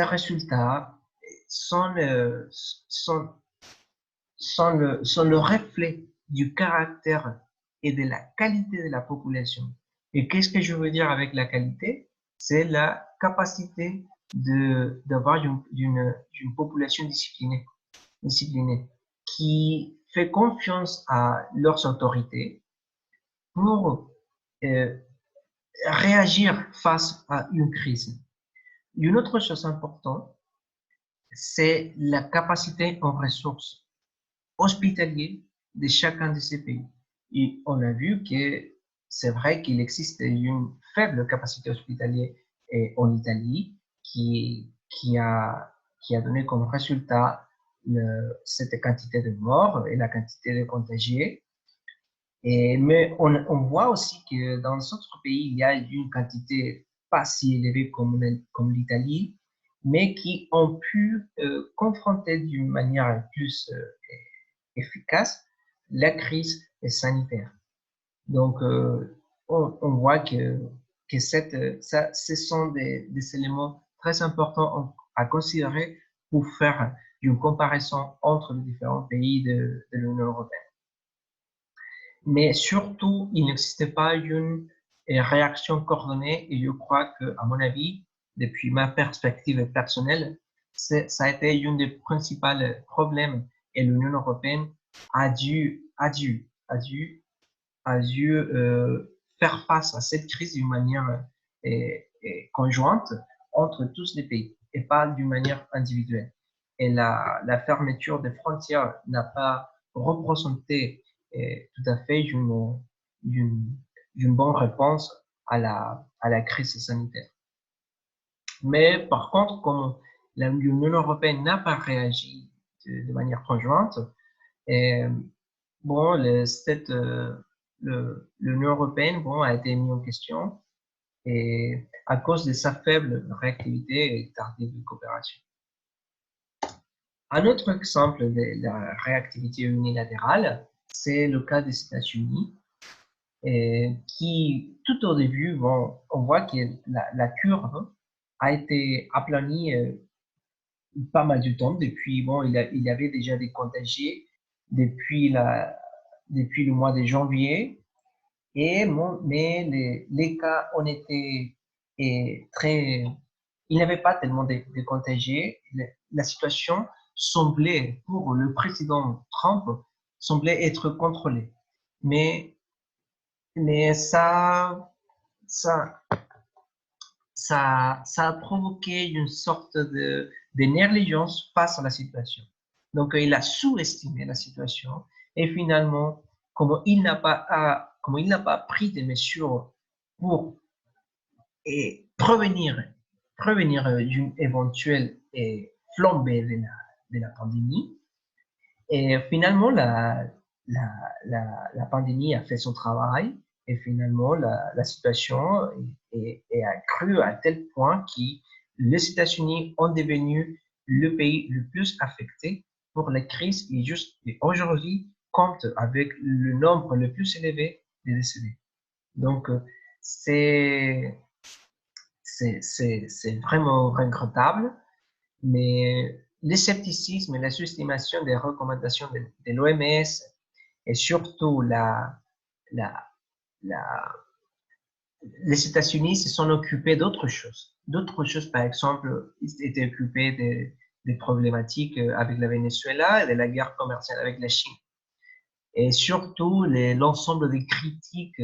résultats sont le reflet du caractère et de la qualité de la population. Et qu'est-ce que je veux dire avec la qualité? C'est la capacité d'avoir une population disciplinée, qui fait confiance à leurs autorités pour réagir face à une crise. Une autre chose importante, c'est la capacité en ressources hospitalières de chacun de ces pays. Et on a vu que c'est vrai qu'il existe une faible capacité hospitalière en Italie qui a donné comme résultat cette quantité de morts et la quantité de contagiés. Mais on voit aussi que dans d'autres pays, il y a une quantité pas si élevée comme l'Italie, mais qui ont pu confronter d'une manière plus efficace la crise sanitaire. Donc, on voit que ce sont des éléments très importants à considérer pour faire une comparaison entre les différents pays de l'Union européenne. Mais surtout, il n'existait pas une réaction coordonnée et je crois que, à mon avis, depuis ma perspective personnelle, ça a été un des principaux problèmes et l'Union européenne a dû faire face à cette crise d'une manière conjointe entre tous les pays et pas d'une manière individuelle. Et la fermeture des frontières n'a pas représenté tout à fait d'une bonne réponse à la crise sanitaire. Mais par contre, comme l'Union européenne n'a pas réagi de manière conjointe, et, bon, l'Union européenne bon, a été mise en question et à cause de sa faible réactivité et tardive de coopération. Un autre exemple de la réactivité unilatérale, c'est le cas des États-Unis, qui, tout au début, bon, on voit que la courbe a été aplanie pas mal de temps. Depuis, bon, il y avait déjà des contagiés depuis le mois de janvier, mais les cas ont été très. Il n'y avait pas tellement de contagiés. La situation semblait, pour le président Trump, semblait être contrôlée. Mais ça, ça a provoqué une sorte de négligence face à la situation. Donc, il a sous-estimé la situation et finalement, comme il n'a pas pris des mesures pour prévenir d'une éventuelle flambée de la pandémie, et finalement, la pandémie a fait son travail et finalement, la situation est accrue à tel point que les États-Unis ont devenu le pays le plus affecté pour la crise et aujourd'hui compte avec le nombre le plus élevé de décédés. Donc, c'est vraiment regrettable, mais le scepticisme et la sous-estimation des recommandations de l'OMS et surtout la, les États-Unis se sont occupés d'autres choses. D'autres choses, par exemple, ils étaient occupés des problématiques avec la Venezuela et de la guerre commerciale avec la Chine. Et surtout, l'ensemble des critiques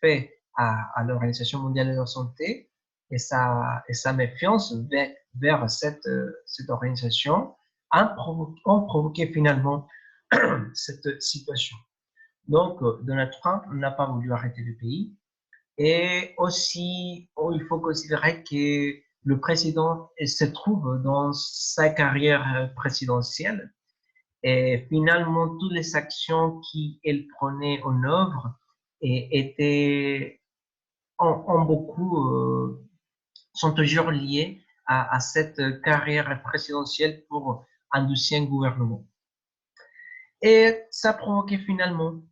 faites à l'Organisation mondiale de la santé et sa méfiance vers cette organisation ont provoqué finalement cette situation. Donc, Donald Trump n'a pas voulu arrêter le pays. Et aussi, il faut considérer que le président se trouve dans sa carrière présidentielle. Et finalement, toutes les actions qu'il prenait en œuvre sont toujours liées à cette carrière présidentielle pour un ancien gouvernement. Et ça a provoqué finalement,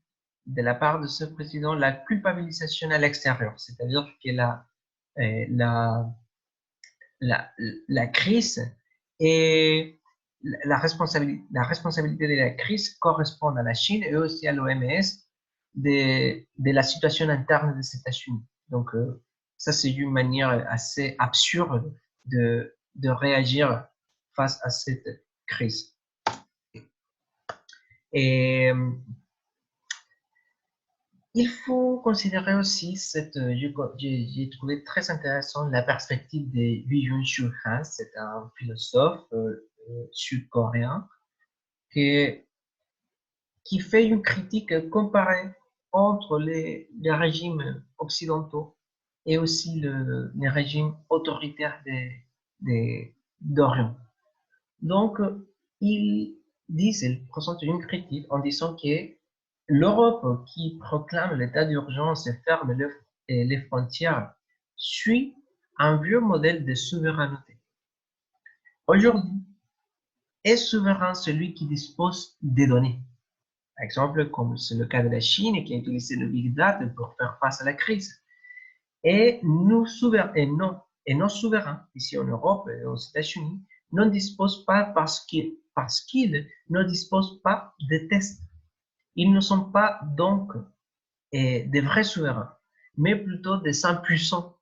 de la part de ce président, la culpabilisation à l'extérieur, c'est-à-dire que la crise et la responsabilité de la crise correspond à la Chine et aussi à l'OMS de la situation interne des États-Unis. Donc, ça, c'est une manière assez absurde de réagir face à cette crise. Et il faut considérer aussi j'ai trouvé très intéressant la perspective de Byung-Chul Han, c'est un philosophe sud-coréen qui fait une critique comparée entre les régimes occidentaux et aussi les régimes autoritaires d'Orient. Donc, il présente une critique en disant que l'Europe qui proclame l'état d'urgence et ferme les frontières suit un vieux modèle de souveraineté. Aujourd'hui, est souverain celui qui dispose des données. Par exemple, comme c'est le cas de la Chine qui a utilisé le Big Data pour faire face à la crise. Et non souverains, ici en Europe et aux États-Unis, ne disposent pas parce qu'ils ne disposent pas de tests. Ils ne sont pas donc des vrais souverains, mais plutôt des impuissants,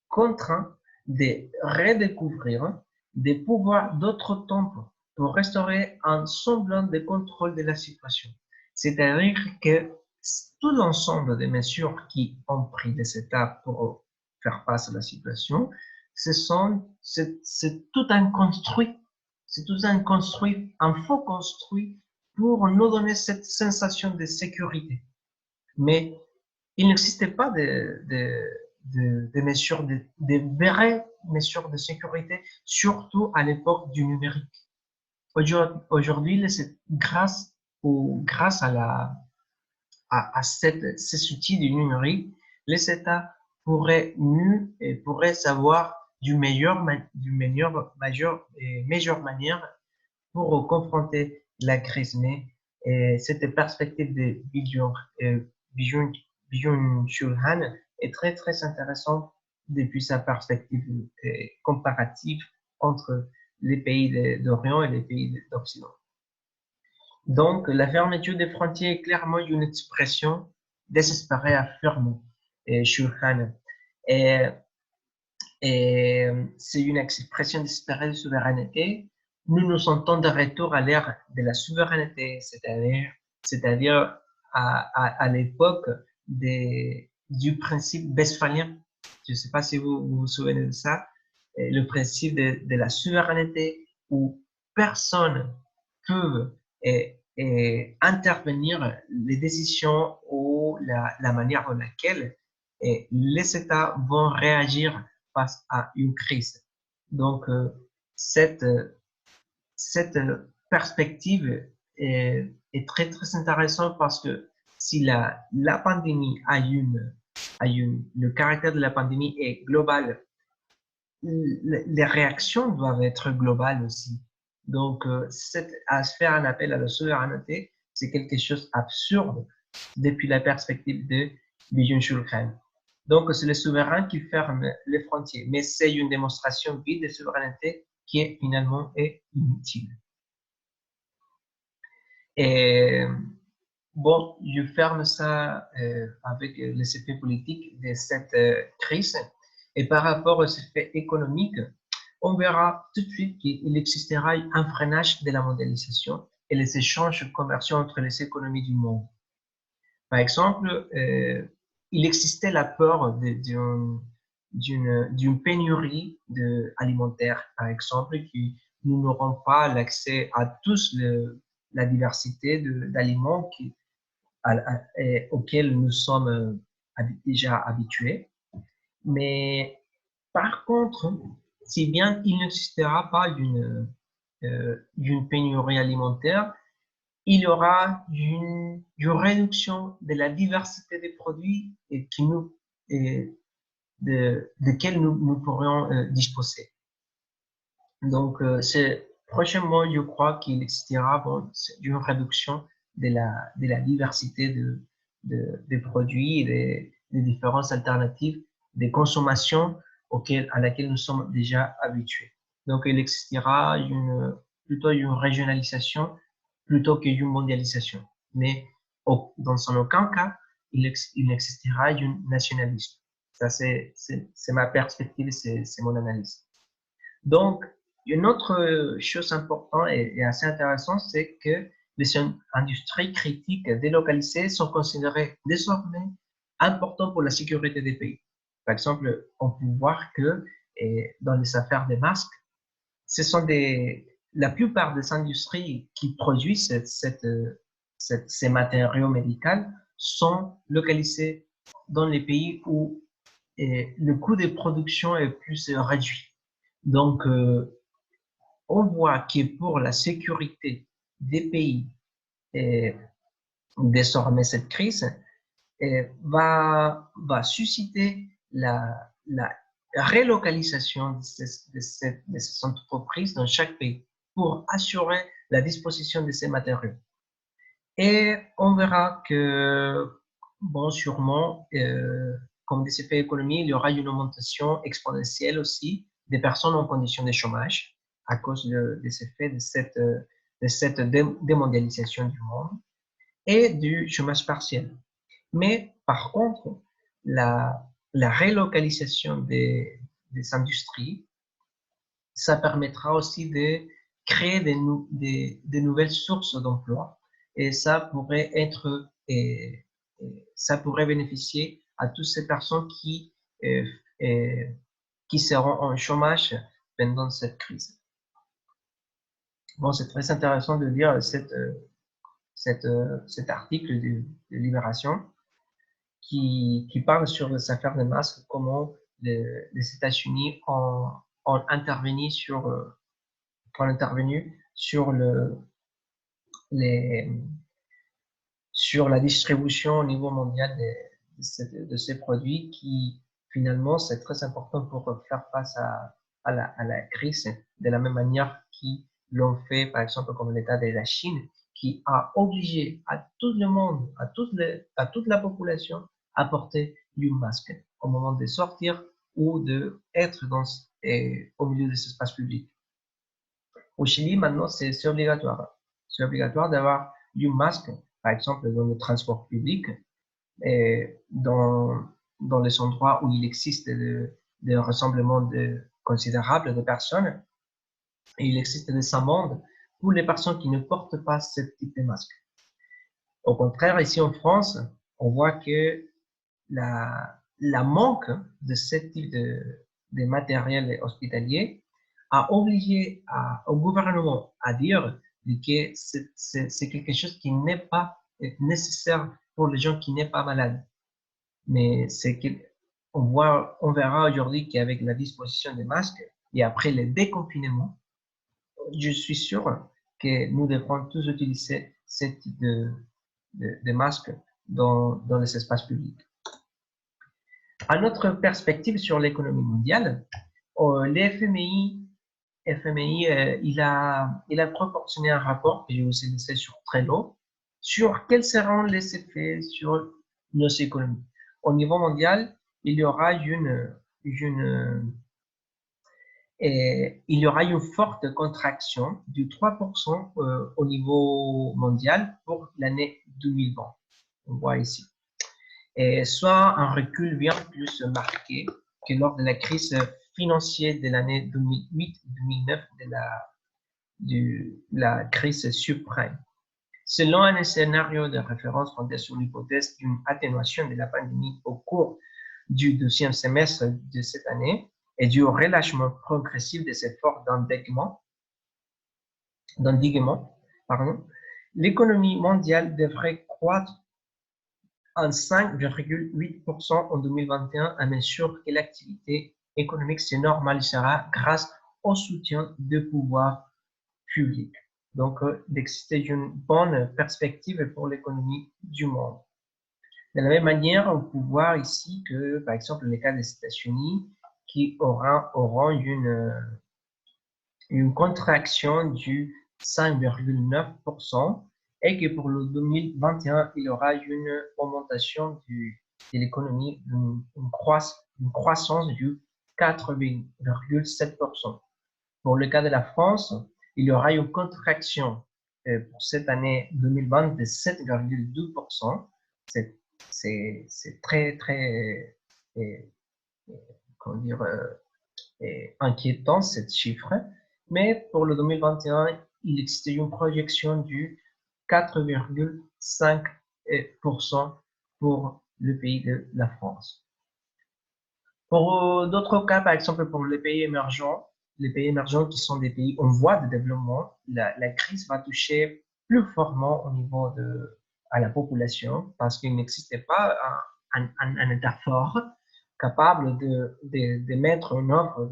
contraints de redécouvrir des pouvoirs d'autres temps pour restaurer un semblant de contrôle de la situation. C'est-à-dire que tout l'ensemble des mesures qui ont pris les États pour faire face à la situation, c'est tout un construit, un faux construit pour nous donner cette sensation de sécurité. Mais il n'existait pas de mesures, de vraies mesures de sécurité, surtout à l'époque du numérique. Aujourd'hui, grâce à ces outils du numérique, les États pourraient mieux et pourraient savoir meilleure manière pour confronter la crise. Mais cette perspective de Vision, Chul Han est très, très intéressante depuis sa perspective comparative entre les pays d'Orient et les pays d'Occident. Donc, la fermeture des frontières est clairement une expression désespérée, affirme Chul Han. Et, et c'est une expression désespérée de souveraineté. Nous nous sentons de retour à l'ère de la souveraineté, c'est-à-dire à l'époque du principe westphalien. Je ne sais pas si vous souvenez de ça, le principe de la souveraineté où personne peut intervenir les décisions ou la manière dans laquelle les États vont réagir face à une crise. Donc, cette, cette perspective est très, très intéressante parce que si la pandémie le caractère de la pandémie est global, les réactions doivent être globales aussi. Donc, à se faire un appel à la souveraineté, c'est quelque chose d'absurde depuis la perspective de Byung-Chul Han. Donc, c'est le souverain qui ferme les frontières, mais c'est une démonstration vide de souveraineté qui est finalement inutile. Et bon, je ferme ça avec les effets politiques de cette crise. Et par rapport aux effets économiques, on verra tout de suite qu'il existera un freinage de la mondialisation et les échanges commerciaux entre les économies du monde. Par exemple, il existait la peur d'une pénurie alimentaire, par exemple, qui nous n'aurons pas l'accès à tous la diversité d'aliments auxquels nous sommes déjà habitués. Mais par contre, si bien il n'existera pas d'une pénurie alimentaire, il y aura une réduction de la diversité des produits desquels nous pourrions disposer. Donc, prochainement, je crois qu'il existera une réduction de la diversité des produits et des différentes alternatives de consommation à laquelle nous sommes déjà habitués. Donc, il existera plutôt une régionalisation plutôt qu'une mondialisation. Mais dans aucun cas, il existera un nationalisme. Ça, c'est ma perspective, c'est mon analyse. Donc, une autre chose importante et assez intéressante, c'est que les industries critiques délocalisées sont considérées désormais importantes pour la sécurité des pays. Par exemple, on peut voir que dans les affaires des masques, ce sont la plupart des industries qui produisent ces matériaux médicaux sont localisées dans les pays où le coût de production est plus réduit. Donc, on voit que pour la sécurité des pays, désormais cette crise va susciter la relocalisation de ces entreprises dans chaque pays pour assurer la disposition de ces matériaux. Et on verra que, bon, sûrement, comme des effets économiques, il y aura une augmentation exponentielle aussi des personnes en condition de chômage à cause des effets de cette démondialisation du monde et du chômage partiel. Mais par contre, la relocalisation des industries, ça permettra aussi de créer des nouvelles sources d'emploi et ça pourrait bénéficier à toutes ces personnes qui seront en chômage pendant cette crise. Bon, c'est très intéressant de lire cet article de Libération qui parle sur les affaires de masques, comment les États-Unis ont intervenu sur les, sur la distribution au niveau mondial de ces produits qui, finalement, c'est très important pour faire face à la crise, de la même manière qu'ils l'ont fait, par exemple, comme l'État de la Chine, qui a obligé à tout le monde, à toute la population, à porter du masque au moment de sortir ou d'être au milieu des espaces publics. Au Chili, maintenant, c'est obligatoire. C'est obligatoire d'avoir du masque, par exemple, dans le transport public et dans les endroits où il existe des rassemblements considérables de personnes. Et il existe des amendes pour les personnes qui ne portent pas ce type de masque. Au contraire, ici en France, on voit que la manque de ce type de matériel hospitalier a obligé au gouvernement à dire que c'est quelque chose qui n'est pas nécessaire pour les gens qui n'est pas malades. Mais on verra aujourd'hui qu'avec la disposition des masques et après le déconfinement, je suis sûr que nous devrons tous utiliser ce type de masques dans les espaces publics. À notre perspective sur l'économie mondiale, l'FMI, il a proportionné un rapport que je vous ai laissé sur Trello sur quels seront les effets sur nos économies. Au niveau mondial, il y aura une forte contraction de 3% au niveau mondial pour l'année 2020. On voit ici. Et soit un recul bien plus marqué que lors de la crise financière de l'année 2008-2009, de la crise suprême. Selon un scénario de référence fondé sur l'hypothèse d'une atténuation de la pandémie au cours du deuxième semestre de cette année et du relâchement progressif des efforts d'endiguement, l'économie mondiale devrait croître en 5,8% en 2021 à mesure que l'activité économique se normalisera grâce au soutien des pouvoirs publics. Donc, d'exister une bonne perspective pour l'économie du monde. De la même manière, on peut voir ici que, par exemple, les cas des États-Unis qui auront une contraction du 5,9% et que pour le 2021, il y aura une augmentation de l'économie, une croissance du 4,7%. Pour le cas de la France, il y aura une contraction pour cette année 2020 de 7,2%. C'est très, très, comment dire, inquiétant, cette chiffre. Mais pour le 2021, il existait une projection du 4,5% pour le pays de la France. Pour d'autres cas, par exemple pour les pays émergents qui sont des pays en voie de développement, la crise va toucher plus fortement au niveau à la population parce qu'il n'existait pas un État fort capable de mettre en œuvre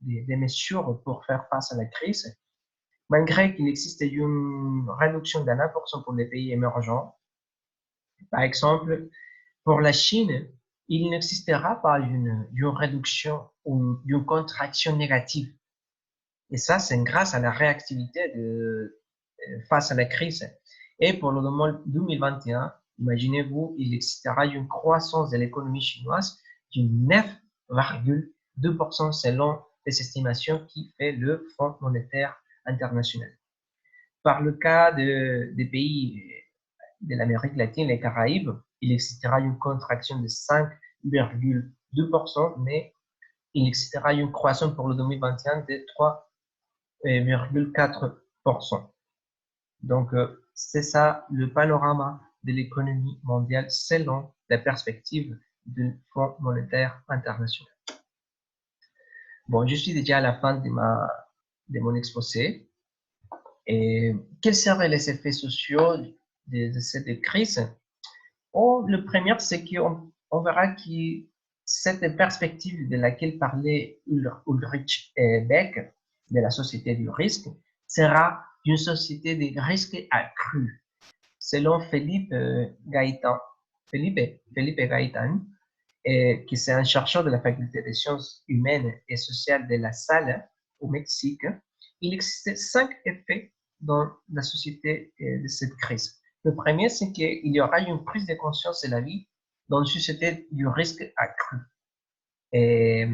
des mesures pour faire face à la crise. Malgré qu'il existe une réduction de 1% pour les pays émergents, par exemple, pour la Chine, il n'existera pas une réduction ou une contraction négative. Et ça, c'est grâce à la réactivité face à la crise. Et pour le 2021, imaginez-vous, il existera une croissance de l'économie chinoise de 9,2% selon les estimations qui fait le Fonds monétaire international. Par le cas des pays de l'Amérique latine et les Caraïbes, il existera une contraction de 5,2%, mais il existera une croissance pour le 2021 de 3,4%. Donc, c'est ça le panorama de l'économie mondiale selon la perspective du Fonds monétaire international. Bon, je suis déjà à la fin de mon exposé. Et quels seraient les effets sociaux de cette crise? Le premier, c'est qu'on verra que cette perspective de laquelle parlait Ulrich Beck, de la société du risque, sera une société de risque accru. Selon Felipe Gaetan, qui est un chercheur de la faculté des sciences humaines et sociales de La Salle au Mexique, il existe 5 effets dans la société de cette crise. Le premier, c'est qu'il y aura une prise de conscience de la vie dans une société du risque accru. Et,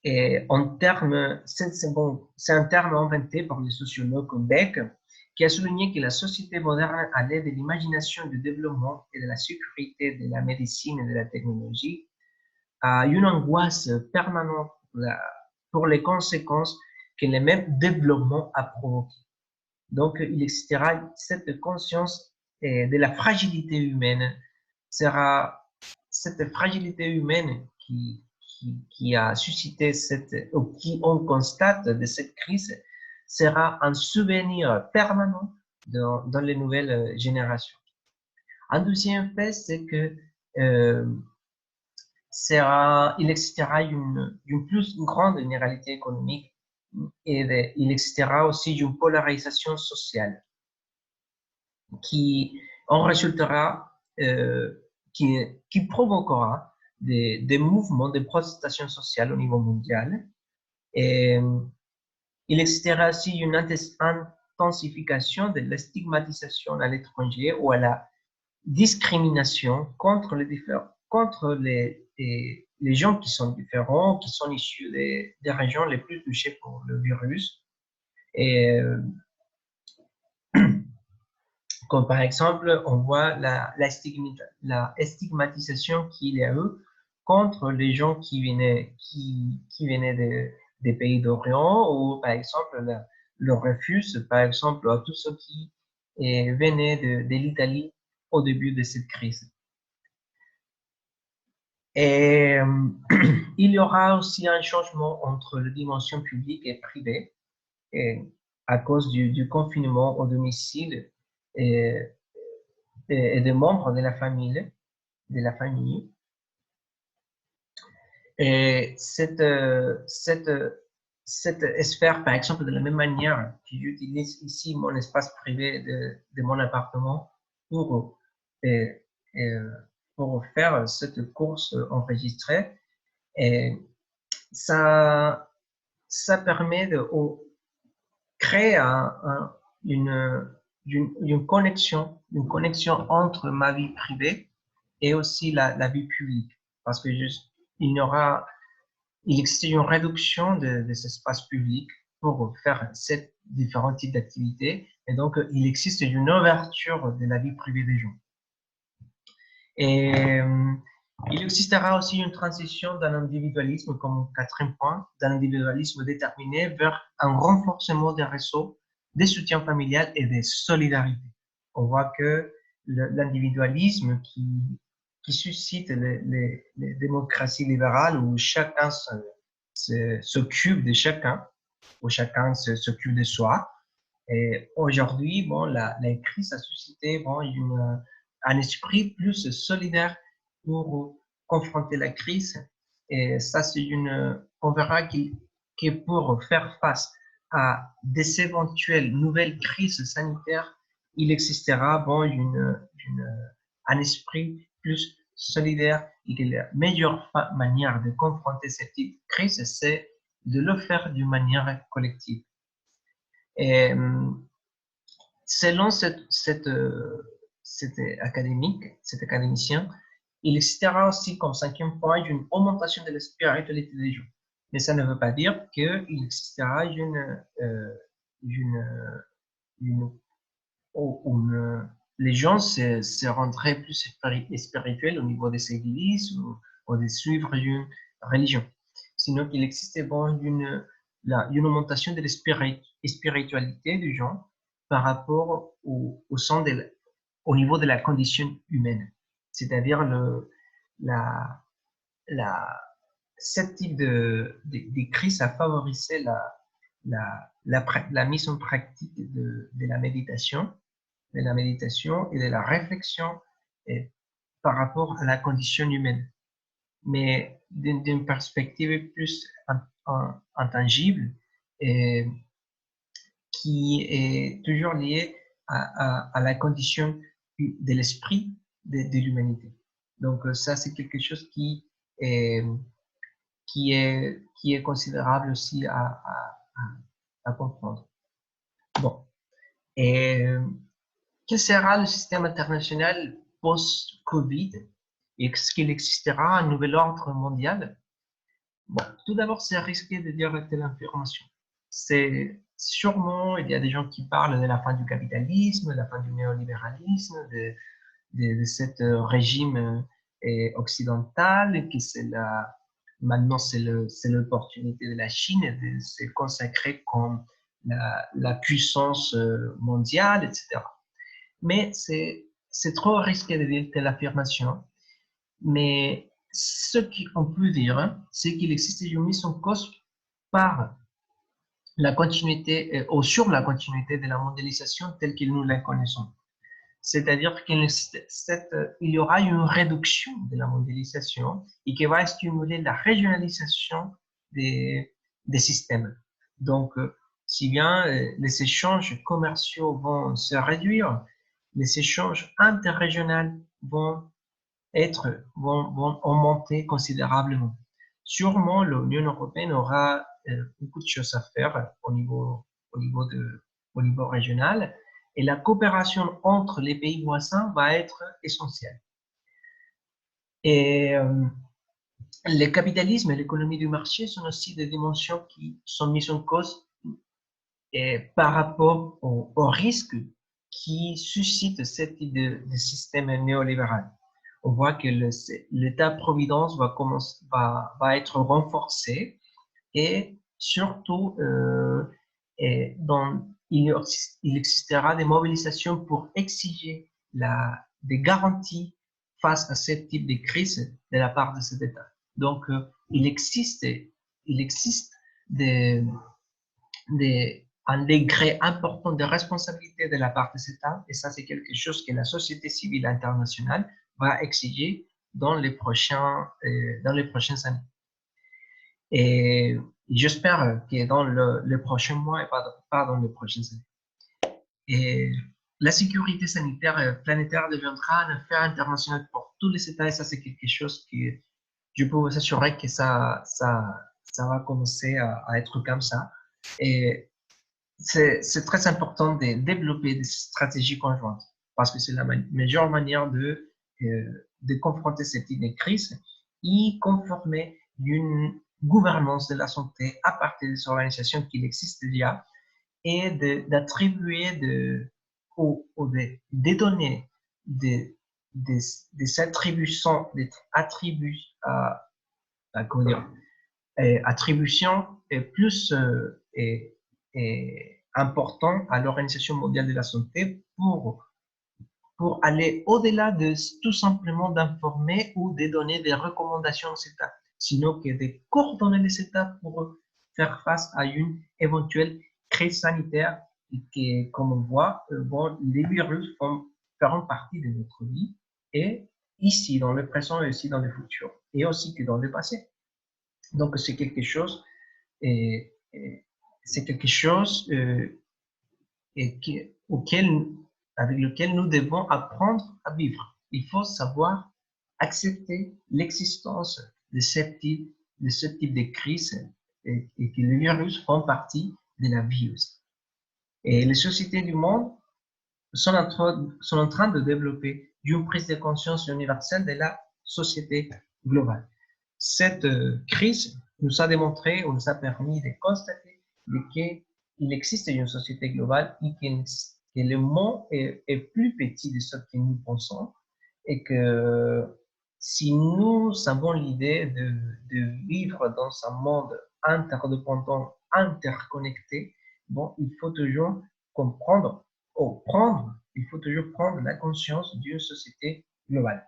c'est un terme inventé par le sociologue Beck, qui a souligné que la société moderne, à l'aide de l'imagination, du développement et de la sécurité de la médecine et de la technologie, a une angoisse permanente pour les conséquences que le même développement a provoqué. Donc, il existera cette conscience de la fragilité humaine. Sera cette fragilité humaine qui a suscité ou qui on constate de cette crise sera un souvenir permanent dans les nouvelles générations. Un deuxième fait, c'est que il existera une plus grande inégalité économique et il existera aussi une polarisation sociale qui en résultera, qui provoquera des mouvements de protestation sociale au niveau mondial. Et il existera aussi une intensification de la stigmatisation à l'étranger ou à la discrimination contre les gens qui sont différents, qui sont issus des régions les plus touchées par le virus. Et comme par exemple, on voit la stigmatisation qu'il y a eu contre les gens qui venaient des pays d'Orient, ou par exemple, le refus, par exemple, à tous ceux qui venaient de l'Italie au début de cette crise. Et il y aura aussi un changement entre la dimension publique et privée à cause du confinement au domicile et des membres de la famille. Et cette sphère, par exemple, de la même manière que j'utilise ici mon espace privé de mon appartement pour, pour faire cette course enregistrée, et ça permet de créer une connexion entre ma vie privée et aussi la vie publique. Parce que il existe une réduction de cet espace public pour faire ces différents types d'activités. Et donc, il existe une ouverture de la vie privée des gens. Et il existera aussi une transition d'un individualisme, comme quatrième point, d'un individualisme déterminé vers un renforcement des réseaux, des soutiens familial et des solidarités. On voit que l'individualisme qui suscite les démocraties libérales où chacun s'occupe de chacun, où chacun s'occupe de soi. Et aujourd'hui, bon, la crise a suscité bon, un esprit plus solidaire pour confronter la crise. Et ça, on verra que pour faire face à des éventuelles nouvelles crises sanitaires, il existera bon, un esprit plus solidaire et que la meilleure manière de confronter cette crise, c'est de le faire d'une manière collective. Et selon cet académicien, il existera aussi comme cinquième point une augmentation de la spiritualité des gens. Mais ça ne veut pas dire qu'il existera les gens se rendraient plus spirituels au niveau des églises ou de suivre une religion, sinon qu'il existait bon, une augmentation de la spiritualité des gens par rapport au niveau de la condition humaine. C'est-à-dire ce type de crise a favorisé la mise en pratique de la méditation et de la réflexion par rapport à la condition humaine, mais d'une perspective plus intangible et qui est toujours liée à la condition de l'esprit de l'humanité. Donc ça, c'est quelque chose est, qui est considérable aussi à comprendre. Bon, et quel sera le système international post-Covid? Est-ce qu'il existera un nouvel ordre mondial? Bon, tout d'abord, c'est risqué de dire telle information. C'est sûrement, il y a des gens qui parlent de la fin du capitalisme, de la fin du néolibéralisme, de ce régime occidental, que maintenant c'est l'opportunité de la Chine de se consacrer comme la puissance mondiale, etc. Mais c'est trop risqué de dire telle affirmation. Mais ce qu'on peut dire, c'est qu'il existe une mise en cause par la continuité ou sur la continuité de la mondialisation telle que nous la connaissons. C'est-à-dire qu'il y aura une réduction de la mondialisation et qui va stimuler la régionalisation des systèmes. Donc, si bien les échanges commerciaux vont se réduire, les échanges interrégionaux vont augmenter considérablement. Sûrement, l'Union européenne aura beaucoup de choses à faire au niveau régional et la coopération entre les pays voisins va être essentielle. Et le capitalisme et l'économie du marché sont aussi des dimensions qui sont mises en cause par rapport aux risques qui suscitent ce type de système néolibéral. On voit que l'État-providence va être renforcé et surtout, il existera des mobilisations pour exiger des garanties face à ce type de crise de la part de cet État. Donc, il existe un degré important de responsabilité de la part de cet État, et ça, c'est quelque chose que la société civile internationale va exiger dans les prochaines années. Et j'espère que dans les prochains mois et pas dans les prochaines années. Et la sécurité sanitaire planétaire deviendra un affaire international pour tous les États, et ça, c'est quelque chose que je peux vous assurer que ça va commencer à être comme ça. Et c'est très important de développer des stratégies conjointes parce que c'est la meilleure manière de confronter cette type de crise et conformer une gouvernance de la santé à partir des organisations qui existent déjà et d'attribuer ou de donner des attributions, comment dire, attributions plus important à l'Organisation mondiale de la santé pour aller au-delà de tout simplement d'informer ou de donner des recommandations aux États, sinon que de coordonner les États pour faire face à une éventuelle crise sanitaire et que, comme on voit, les virus feront partie de notre vie et ici dans le présent et aussi dans le futur et aussi que dans le passé. Donc c'est quelque chose avec lequel nous devons apprendre à vivre. Il faut savoir accepter l'existence de ce type de crise et que les virus font partie de la vie aussi. Et les sociétés du monde sont en train de développer une prise de conscience universelle de la société globale. Cette crise nous a démontré, ou nous a permis de constater qu'il existe une société globale et que le monde est plus petit de ce que nous pensons et que si nous avons l'idée de vivre dans un monde interdépendant, interconnecté, bon, il faut toujours il faut toujours prendre la conscience d'une société globale,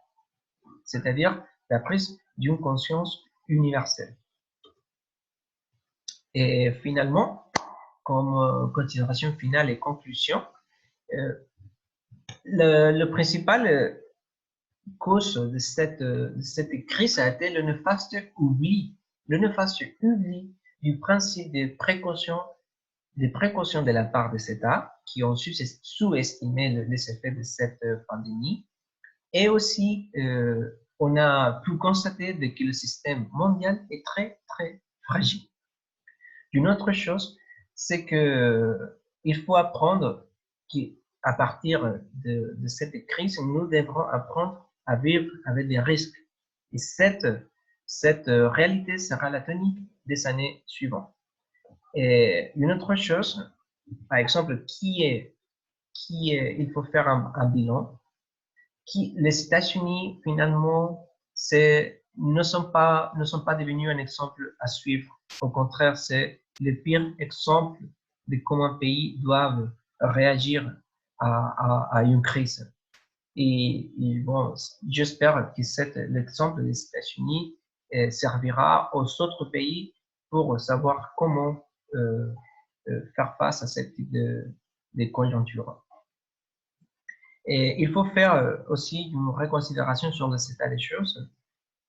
c'est-à-dire la prise d'une conscience universelle. Et finalement, comme considération finale et conclusion, le principal cause de cette crise a été le néfaste oubli du principe des précautions de la part des États qui ont sous-estimé les effets de cette pandémie. Et aussi, on a pu constater que le système mondial est très, très fragile. Une autre chose, c'est que il faut apprendre qu'à partir de cette crise, nous devrons apprendre à vivre avec des risques. Et cette réalité sera la tonique des années suivantes. Et une autre chose, par exemple, il faut faire un bilan. Les États-Unis, finalement, ne sont pas devenus un exemple à suivre. Au contraire, c'est le pire exemple de comment un pays doit réagir à une crise. Et bon, j'espère que l'exemple des États-Unis servira aux autres pays pour savoir comment faire face à ce type de conjoncture. Et il faut faire aussi une reconsidération sur cet état des choses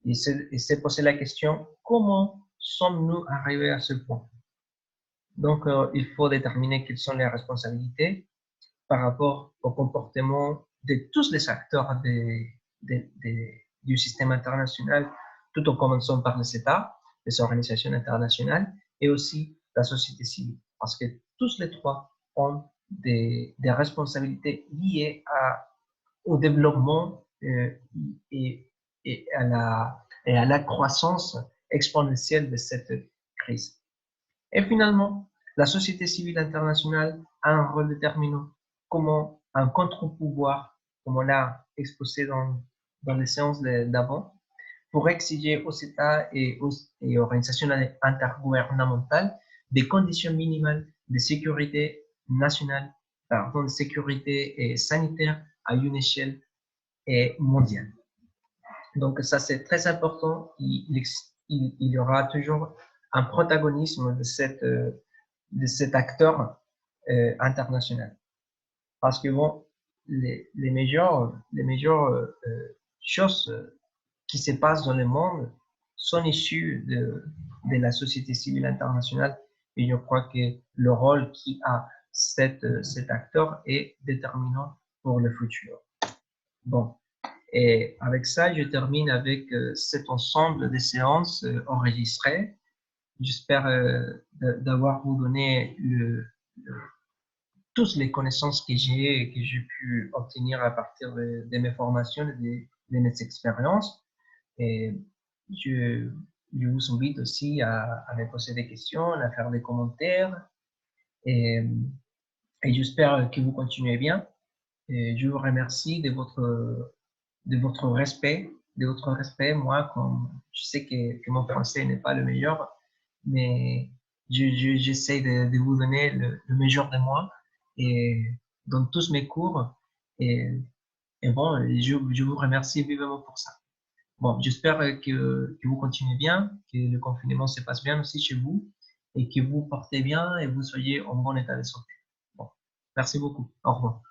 et se poser la question, comment sommes-nous arrivés à ce point? Donc, il faut déterminer quelles sont les responsabilités par rapport au comportement de tous les acteurs du système international, tout en commençant par les États, les organisations internationales et aussi la société civile. Parce que tous les trois ont des responsabilités liées au développement et, à la croissance exponentielle de cette crise. Et finalement, la société civile internationale a un rôle déterminant comme un contre-pouvoir, comme on l'a exposé dans les séances d'avant, pour exiger aux États et aux organisations intergouvernementales des conditions minimales de sécurité nationale, de sécurité sanitaire à une échelle mondiale. Donc ça, c'est très important. Il y aura toujours un protagonisme de cet acteur international. Parce que bon, les meilleures choses qui se passent dans le monde sont issues de la société civile internationale. Et je crois que le rôle qu'a cet acteur est déterminant pour le futur. Bon, et avec ça, je termine avec cet ensemble de séances enregistrées. J'espère d'avoir vous donné toutes les connaissances que j'ai pu obtenir à partir de mes formations et de mes expériences. Et je vous invite aussi à me poser des questions, à faire des commentaires. Et, et j'espère que vous continuez bien. Et je vous remercie de votre respect, Moi, comme je sais que mon français n'est pas le meilleur, mais j'essaie de vous donner le meilleur de moi et dans tous mes cours. Et, bon, je vous remercie vivement pour ça. Bon, j'espère que vous continuez bien, que le confinement se passe bien aussi chez vous et que vous portez bien et vous soyez en bon état de santé. Bon, merci beaucoup. Au revoir.